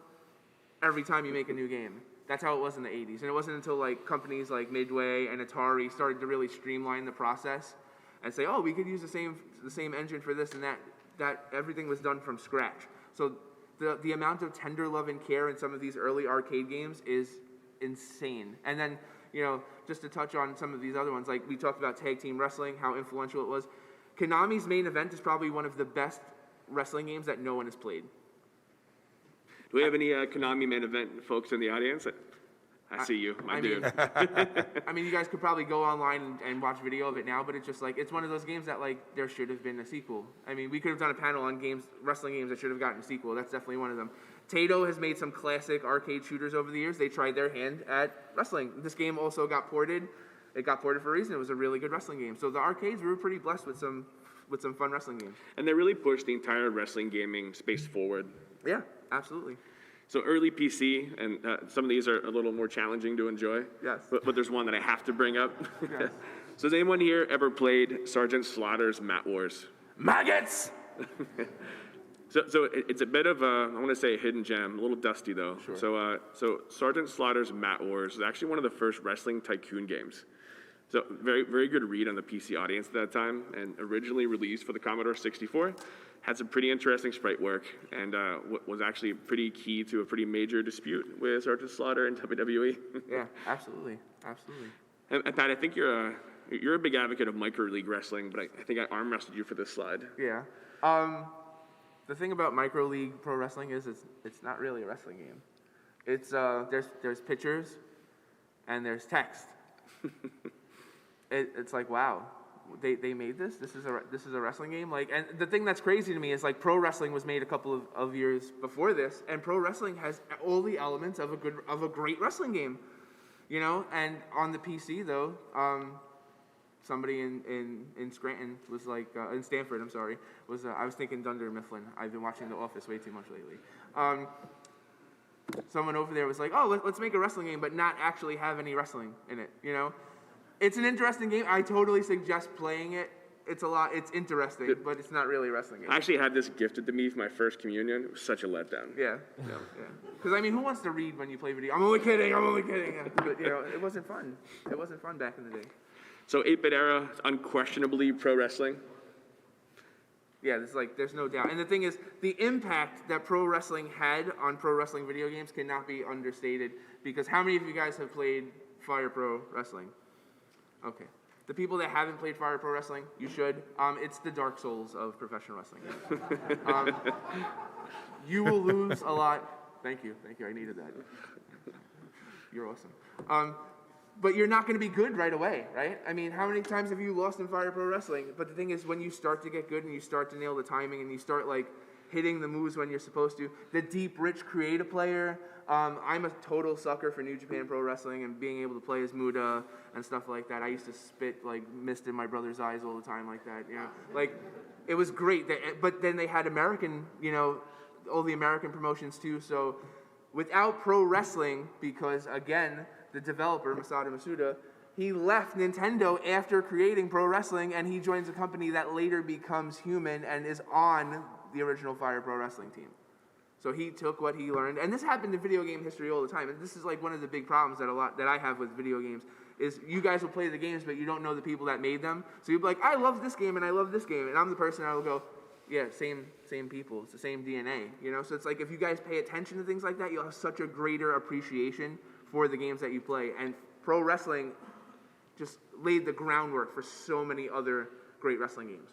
every time you make a new game. That's how it was in the 80s. And it wasn't until like companies like Midway and Atari started to really streamline the process and say, we could use the same engine for this and that everything was done from scratch. So the amount of tender love and care in some of these early arcade games is insane. And then, you know, just to touch on some of these other ones, like we talked about tag team wrestling, how influential it was. Konami's Main Event is probably one of the best wrestling games that no one has played. Do we have any Konami Main Event folks in the audience? I see you, my dude. You guys could probably go online and watch video of it now, but it's just like, it's one of those games that like, there should have been a sequel. I mean, we could have done a panel on wrestling games that should have gotten a sequel. That's definitely one of them. Taito has made some classic arcade shooters over the years. They tried their hand at wrestling. This game also got ported. It got ported for a reason. It was a really good wrestling game. So the arcades, we were pretty blessed with some fun wrestling games. And they really pushed the entire wrestling gaming space forward. Yeah, absolutely. So early PC, and some of these are a little more challenging to enjoy. Yes. But there's one that I have to bring up. Yes. So has anyone here ever played Sergeant Slaughter's Mat Wars? Maggots! So it's a bit of I want to say a hidden gem, a little dusty though. Sure. So Sergeant Slaughter's Mat Wars is actually one of the first wrestling tycoon games. So very, very good read on the PC audience at that time, and originally released for the Commodore 64. Had some pretty interesting sprite work, and was actually pretty key to a pretty major dispute with Sergeant Slaughter and WWE. Yeah, absolutely. And Pat, I think you're a big advocate of micro league wrestling, but I think I arm wrestled you for this slide. Yeah. The thing about micro league pro wrestling is it's not really a wrestling game. It's there's pictures and there's text. It's like, wow, they made this. This is a wrestling game. Like, and the thing that's crazy to me is like pro wrestling was made a couple of years before this, and pro wrestling has all the elements of a great wrestling game, you know. And on the PC though, somebody in Scranton was like, in Stanford, I'm sorry, was, I was thinking Dunder Mifflin. I've been watching The Office way too much lately. Someone over there was like, oh, let's make a wrestling game, but not actually have any wrestling in it, you know? It's an interesting game. I totally suggest playing it. It's interesting, but it's not really a wrestling game. I actually had this gifted to me for my first communion. It was such a letdown. Yeah. Because, I mean, who wants to read when you play video? I'm only kidding. Yeah. But, you know, it wasn't fun. It wasn't fun back in the day. So 8-bit era, unquestionably pro wrestling. Yeah, there's no doubt. And the thing is, the impact that pro wrestling had on pro wrestling video games cannot be understated, because how many of you guys have played Fire Pro Wrestling? Okay. The people that haven't played Fire Pro Wrestling, you should. It's the Dark Souls of professional wrestling. You will lose a lot. Thank you. I needed that. You're awesome. But you're not going to be good right away, right? I mean, how many times have you lost in Fire Pro Wrestling? But the thing is, when you start to get good and you start to nail the timing and you start, like, hitting the moves when you're supposed to, the deep, rich, creative player, I'm a total sucker for New Japan Pro Wrestling and being able to play as Muda and stuff like that. I used to spit, like, mist in my brother's eyes all the time like that, you know? Like, it was great. But then they had American, you know, all the American promotions too. So without pro wrestling, because, again, the developer, Masato Masuda, he left Nintendo after creating pro wrestling, and he joins a company that later becomes Human and is on the original Fire Pro Wrestling team. So he took what he learned, and this happened in video game history all the time. And this is like one of the big problems that I have with video games is you guys will play the games, but you don't know the people that made them. So you'll be like, I love this game and I love this game, and I'm the person that will go, yeah, same people. It's the same DNA, you know. So it's like if you guys pay attention to things like that, you'll have such a greater appreciation for the games that you play. And pro wrestling just laid the groundwork for so many other great wrestling games.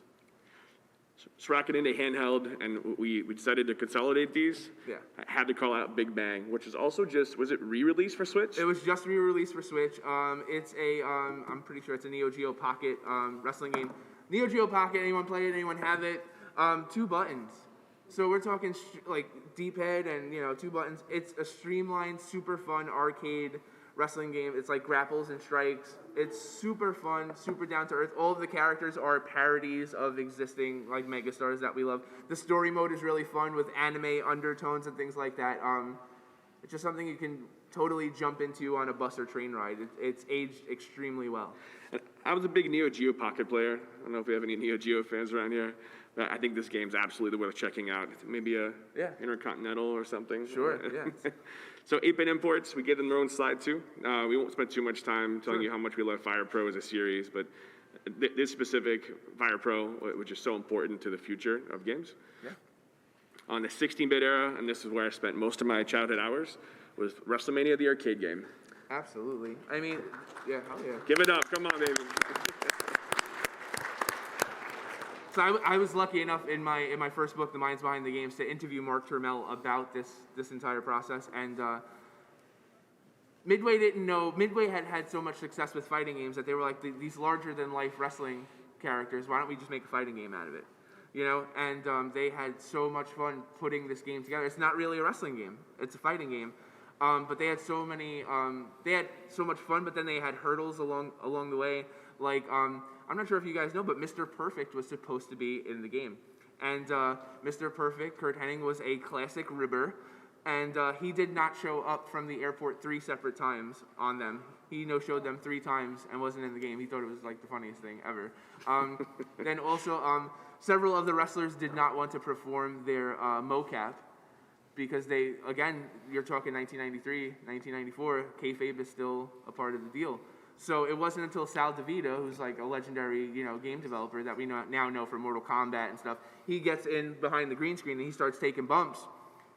So rocking into handheld, and we decided to consolidate these. Yeah. I had to call out Big Bang, which is also just, was it re-released for Switch? It was just re-released for Switch. It's a, I'm pretty sure it's a Neo Geo Pocket wrestling game. Neo Geo Pocket, anyone play it? Anyone have it? 2 buttons. So we're talking like D-pad and, you know, 2 buttons. It's a streamlined, super fun arcade wrestling game. It's like grapples and strikes. It's super fun, super down to earth. All of the characters are parodies of existing like megastars that we love. The story mode is really fun with anime undertones and things like that. It's just something you can totally jump into on a bus or train ride. It's aged extremely well. I was a big Neo Geo Pocket player. I don't know if we have any Neo Geo fans around here. But I think this game's absolutely worth checking out. Maybe a Intercontinental or something. Sure, yeah. So 8-bit imports, we gave them their own slide too. We won't spend too much time telling you how much we love Fire Pro as a series, but this specific Fire Pro, which is so important to the future of games. Yeah. On the 16-bit era, and this is where I spent most of my childhood hours, was WrestleMania the arcade game. Absolutely. I mean, yeah, hell yeah. Give it up, come on, baby. So I was lucky enough in my first book, The Minds Behind the Games, to interview Mark Turmel about this entire process. And Midway didn't know. Midway had so much success with fighting games that they were like, these larger-than-life wrestling characters, why don't we just make a fighting game out of it? You know, and they had so much fun putting this game together. It's not really a wrestling game. It's a fighting game. But they had so much fun, but then they had hurdles along the way. Like, I'm not sure if you guys know, but Mr. Perfect was supposed to be in the game. And Mr. Perfect, Kurt Hennig, was a classic ribber. And he did not show up from the airport 3 separate times on them. He no-showed them 3 times and wasn't in the game. He thought it was like the funniest thing ever. Then also, several of the wrestlers did not want to perform their mocap because they, again, you're talking 1993, 1994, kayfabe is still a part of the deal. So it wasn't until Sal DeVita, who's like a legendary, you know, game developer that we now know from Mortal Kombat and stuff, he gets in behind the green screen and he starts taking bumps.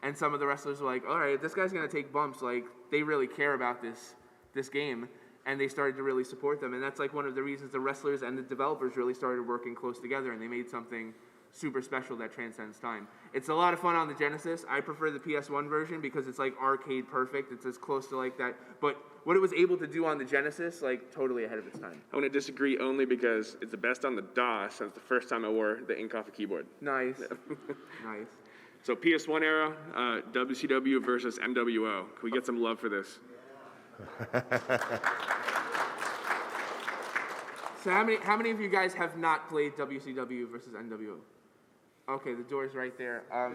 And some of the wrestlers were like, all right, this guy's going to take bumps. Like, they really care about this game. And they started to really support them. And that's like one of the reasons the wrestlers and the developers really started working close together, and they made something super special that transcends time. It's a lot of fun on the Genesis. I prefer the PS1 version because it's like arcade perfect. It's as close to like that. But what it was able to do on the Genesis, like totally ahead of its time. I want to disagree only because it's the best on the DOS since the first time I wore the ink off a keyboard. Nice. Nice. So PS1 era, WCW versus NWO. Can we get some love for this? So how many of you guys have not played WCW versus NWO? Okay, the door's right there. All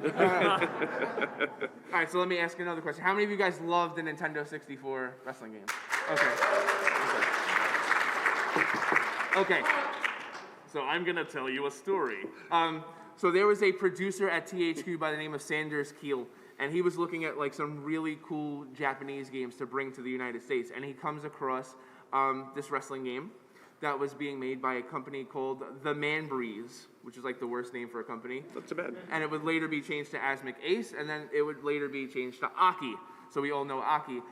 right, so let me ask another question. How many of you guys love the Nintendo 64 wrestling game? Okay. So I'm gonna tell you a story. So there was a producer at THQ by the name of Sanders Keel, and he was looking at like some really cool Japanese games to bring to the United States, and he comes across this wrestling game that was being made by a company called The Man Breeze, which is like the worst name for a company. Not so bad. And it would later be changed to Asmic Ace, and then it would later be changed to Aki. So we all know Aki.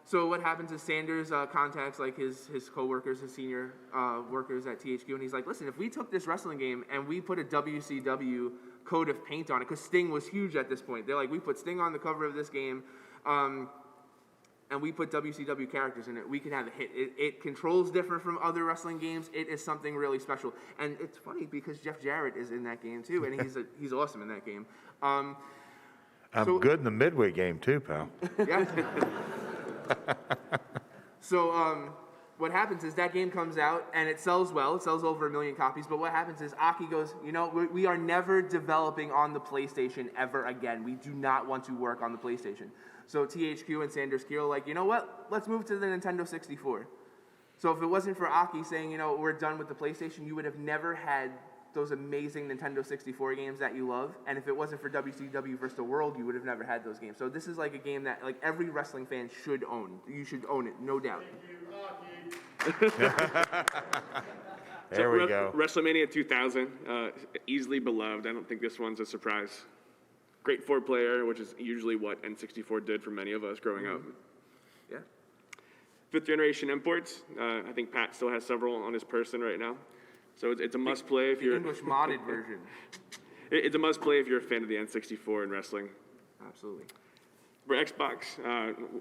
So what happens is Sanders contacts like his coworkers, his senior workers at THQ, and he's like, listen, if we took this wrestling game and we put a WCW coat of paint on it, because Sting was huge at this point. They're like, we put Sting on the cover of this game, and we put WCW characters in it, we can have a hit. It controls different from other wrestling games. It is something really special. And it's funny because Jeff Jarrett is in that game too, and he's awesome in that game. I'm good in the Midway game too, pal. Yeah. So what happens is that game comes out and it sells well. It sells over 1 million copies. But what happens is Aki goes, you know, we are never developing on the PlayStation ever again. We do not want to work on the PlayStation. So THQ and Sanders Keel are like, you know what? Let's move to the Nintendo 64. So if it wasn't for Aki saying, you know, we're done with the PlayStation, you would have never had those amazing Nintendo 64 games that you love. And if it wasn't for WCW versus the World, you would have never had those games. So this is like a game that like every wrestling fan should own. You should own it, no doubt. There we go. WrestleMania 2000, easily beloved. I don't think this one's a surprise. Great 4-player, which is usually what N64 did for many of us growing up. Yeah. 5th generation imports. I think Pat still has several on his person right now. So it's a must play if The you're English modded version. It's a must play if you're a fan of the N64 and wrestling. Absolutely. For Xbox,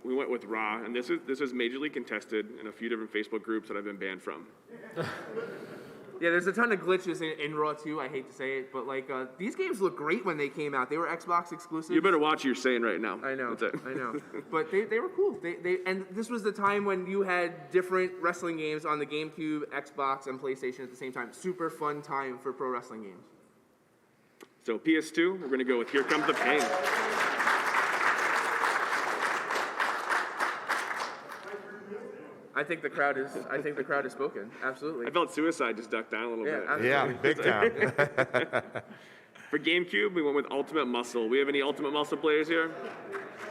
we went with Raw, and this is majorly contested in a few different Facebook groups that I've been banned from. Yeah, there's a ton of glitches in Raw too. I hate to say it, but like these games look great when they came out. They were Xbox exclusives. You better watch what you're saying right now. I know. That's it. I know. But they were cool. And this was the time when you had different wrestling games on the GameCube, Xbox, and PlayStation at the same time. Super fun time for pro wrestling games. So PS2, we're going to go with Here Comes the Pain. I think the crowd is spoken. Absolutely. I felt Suicide just ducked down a little bit. Absolutely. Yeah, big time. For GameCube, we went with Ultimate Muscle. We have any Ultimate Muscle players here?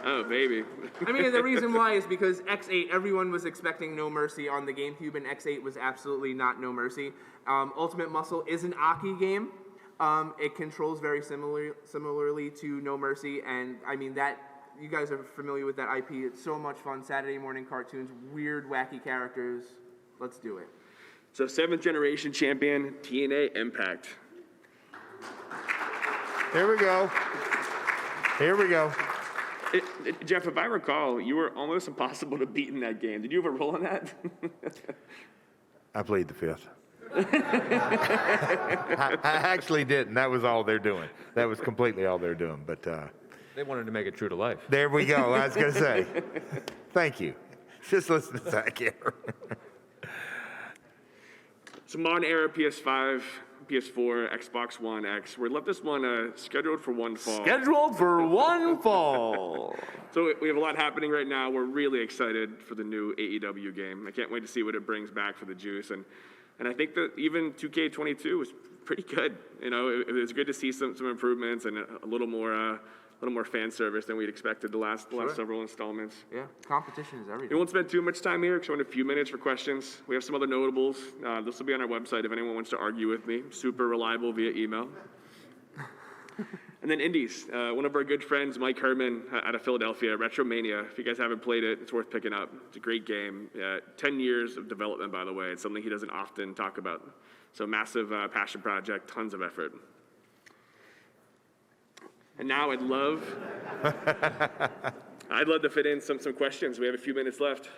Oh, baby. I mean, the reason why is because X8, everyone was expecting No Mercy on the GameCube, and X8 was absolutely not No Mercy. Ultimate Muscle is an Aki game. It controls very similarly to No Mercy, and I mean that. You guys are familiar with that IP. It's so much fun. Saturday morning cartoons, weird, wacky characters. Let's do it. So 7th generation champion, TNA Impact. Here we go. Here we go. Jeff, if I recall, you were almost impossible to beat in that game. Did you have a role in that? I played the 5th. I actually didn't. That was all they're doing. That was completely all they're doing. But They wanted to make it true to life. there we go. I was going to say. Thank you. Just listen to Zach here. So modern era PS5, PS4, Xbox One X. We left this one scheduled for one fall. Scheduled for one fall. So we have a lot happening right now. We're really excited for the new AEW game. I can't wait to see what it brings back for the juice. And I think that even 2K22 was pretty good. You know, it was good to see some improvements and a little more fan service than we'd expected the last several installments. Yeah, competition is We everything. won't spend too much time here because we have a few minutes for questions. We have some other notables. This will be on our website if anyone wants to argue with me. Super reliable via email. And then Indies. One of our good friends, Mike Herman, out of Philadelphia, Retromania. If you guys haven't played it, it's worth picking up. It's a great game. 10 years of development, by the way. It's something he doesn't often talk about. So massive passion project, tons of effort. And now I'd love to fit in some questions. We have a few minutes left.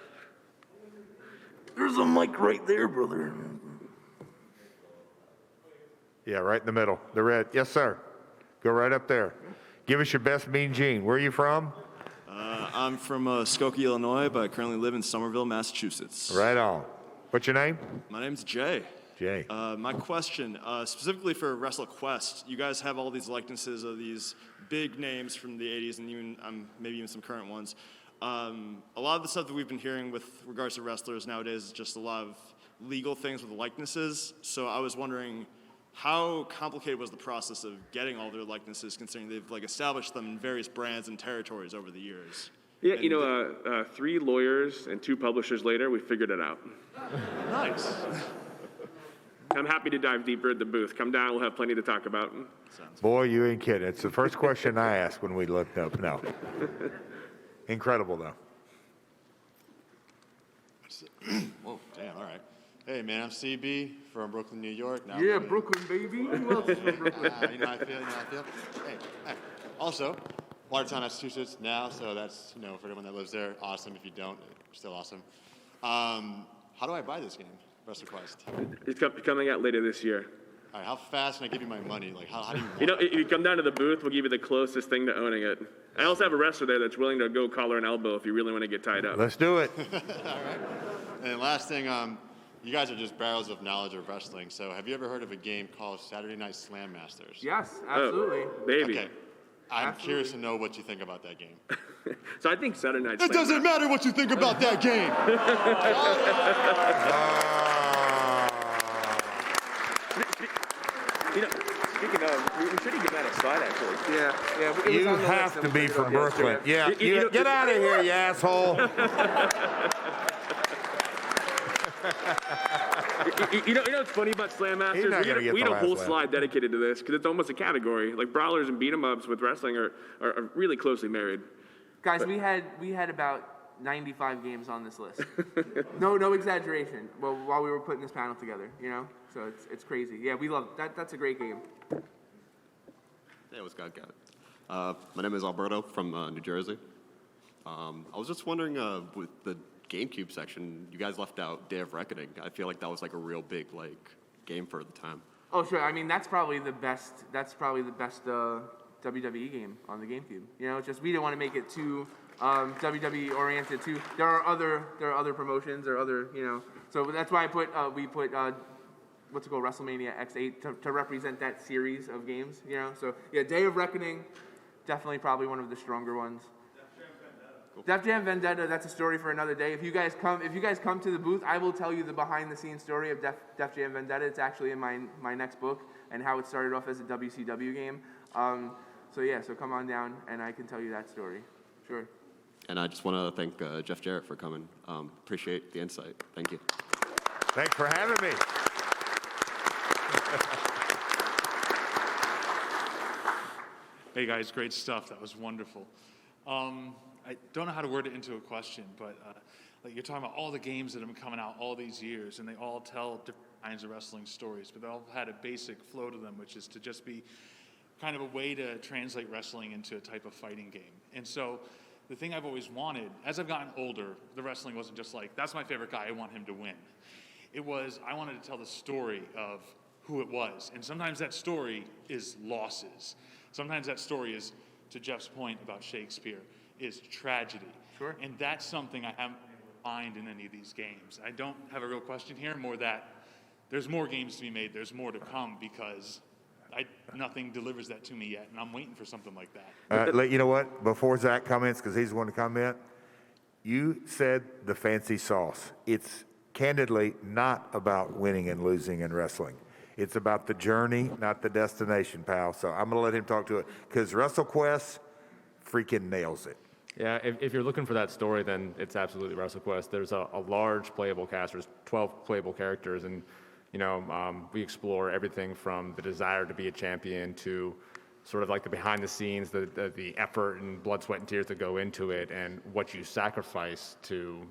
There's a mic right there, brother. Yeah, right in the middle. The red. Yes, sir. Go right up there. Give us your best Mean Gene. Where are you from? I'm from Skokie, Illinois, but I currently live in Somerville, Massachusetts. Right on. What's your name? My name's Jay. Jay. My question, specifically for Wrestlequest, you guys have all these likenesses of these big names from the 80s and even maybe even some current ones. A lot of the stuff that we've been hearing with regards to wrestlers nowadays is just a lot of legal things with likenesses. So I was wondering, how complicated was the process of getting all their likenesses, considering they've like established them in various brands and territories over the years? Yeah, you know, 3 lawyers and 2 publishers later, we figured it out. Nice. I'm happy to dive deeper at the booth. Come down, we'll have plenty to talk about. Boy, you ain't kidding. It's the first question I asked when we looked up. No. Incredible, though. Whoa, damn, all right. Hey, man, I'm CB from Brooklyn, New York. Now Yeah, Brooklyn, baby. Who else is from Brooklyn? you know how I feel. Hey. Also, Watertown, Massachusetts now, so that's, you know, for everyone that lives there, awesome. If you don't, still awesome. How do I buy this game, Wrestlequest? It's coming out later this year. All right, how fast can I give you my money? Like, how do you You know, if you come down to the booth, we'll give you the closest thing to owning it. I also have a wrestler there that's willing to go collar and elbow if you really want to get tied up. Let's do it. All right. And last thing, you guys are just barrels of knowledge of wrestling. So have you ever heard of a game called Saturday Night Slam Masters? Yes, absolutely. Oh, baby. Okay. I'm curious to know what you think about that game. So I think Saturday Night It Slam. doesn't matter what you think about that game. You know, speaking of, we should get that aside, actually. Yeah. It was You on the have list to and be we took it from off. Brooklyn. Yeah, You know- get out of here, you asshole. You know what's funny about Slam Masters? He's not gonna get We the had a last whole laugh. slide dedicated to this because it's almost a category. Like brawlers and beat 'em ups with wrestling are really closely married. Guys, we had about 95 games on this list. No exaggeration. Well, while we were putting this panel together, you know, so it's crazy. Yeah, we love that. That's a great game. Hey, what's good, guys? My name is Alberto from New Jersey. I was just wondering, with the GameCube section, you guys left out Day of Reckoning. I feel like that was like a real big game for the time. Oh, sure. I mean, that's probably the best. That's probably the best WWE game on the GameCube. You know, it's just we didn't want to make it too WWE oriented. Too. There are other promotions or other, you know. So that's why we put what's it called, WrestleMania X8 to represent that series of games. You know. So yeah, Day of Reckoning, definitely probably one of the stronger ones. Def Jam Vendetta, that's a story for another day. If you guys come to the booth, I will tell you the behind-the-scenes story of Def Jam Vendetta. It's actually in my next book and how it started off as a WCW game. So come on down and I can tell you that story. Sure. And I just want to thank Jeff Jarrett for coming. Appreciate the insight. Thank you. Thanks for having me. Hey guys, great stuff. That was wonderful. I don't know how to word it into a question, but like you're talking about all the games that have been coming out all these years, and they all tell different kinds of wrestling stories, but they all had a basic flow to them, which is to just be kind of a way to translate wrestling into a type of fighting game. And so the thing I've always wanted, as I've gotten older, the wrestling wasn't just like, that's my favorite guy, I want him to win. It was, I wanted to tell the story of who it was. And sometimes that story is losses. Sometimes that story is, to Jeff's point about Shakespeare, is tragedy. Sure. And that's something I haven't been able to find in any of these games. I don't have a real question here, more that there's more games to be made, there's more to come, because nothing delivers that to me yet, and I'm waiting for something like that. You know what? Before Zach comments, because he's the one to comment, you said the fancy sauce. It's candidly not about winning and losing in wrestling. It's about the journey, not the destination, pal. So I'm going to let him talk to it, because Wrestlequest freaking nails it. Yeah, if you're looking for that story, then it's absolutely WrestleQuest. There's a large playable cast. There's 12 playable characters, and we explore everything from the desire to be a champion to sort of like the behind the scenes, the effort and blood, sweat, and tears that go into it, and what you sacrifice to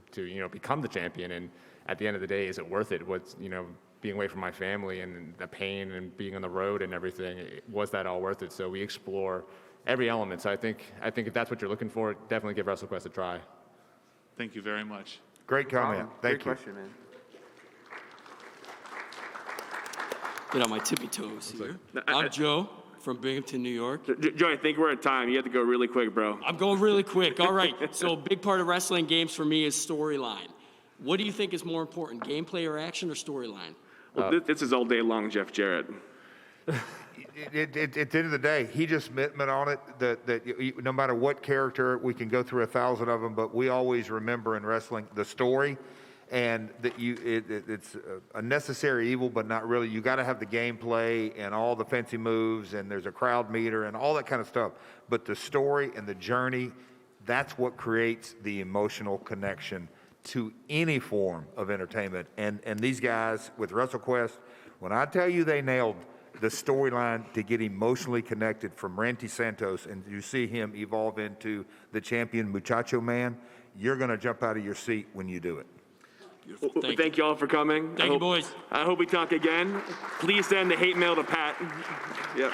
become the champion. And at the end of the day, is it worth it? What's being away from my family and the pain and being on the road and everything, was that all worth it? So we explore every element. So I think if that's what you're looking for, definitely give WrestleQuest a try. Thank you very much. Great comment. Thank you. Great question, man. Get on my tippy toes here. I'm Joe from Binghamton, New York. Joe, I think we're at time. You have to go really quick, bro. I'm going really quick. All right. So a big part of wrestling games for me is storyline. What do you think is more important, gameplay or action or storyline? Well, this is all day long, Jeff Jarrett. At the end of the day, he just meant on it that no matter what character, we can go through 1,000 of them, but we always remember in wrestling the story, and that it's a necessary evil, but not really. You got to have the gameplay and all the fancy moves, and there's a crowd meter and all that kind of stuff. But the story and the journey, that's what creates the emotional connection to any form of entertainment. And these guys with WrestleQuest, when I tell you they nailed the storyline to get emotionally connected from Randy Santos, and you see him evolve into the champion Muchacho Man, you're going to jump out of your seat when you do it. Well, thank you all for coming. Thank you, boys. I hope we talk again. Please send the hate mail to Pat. Yep.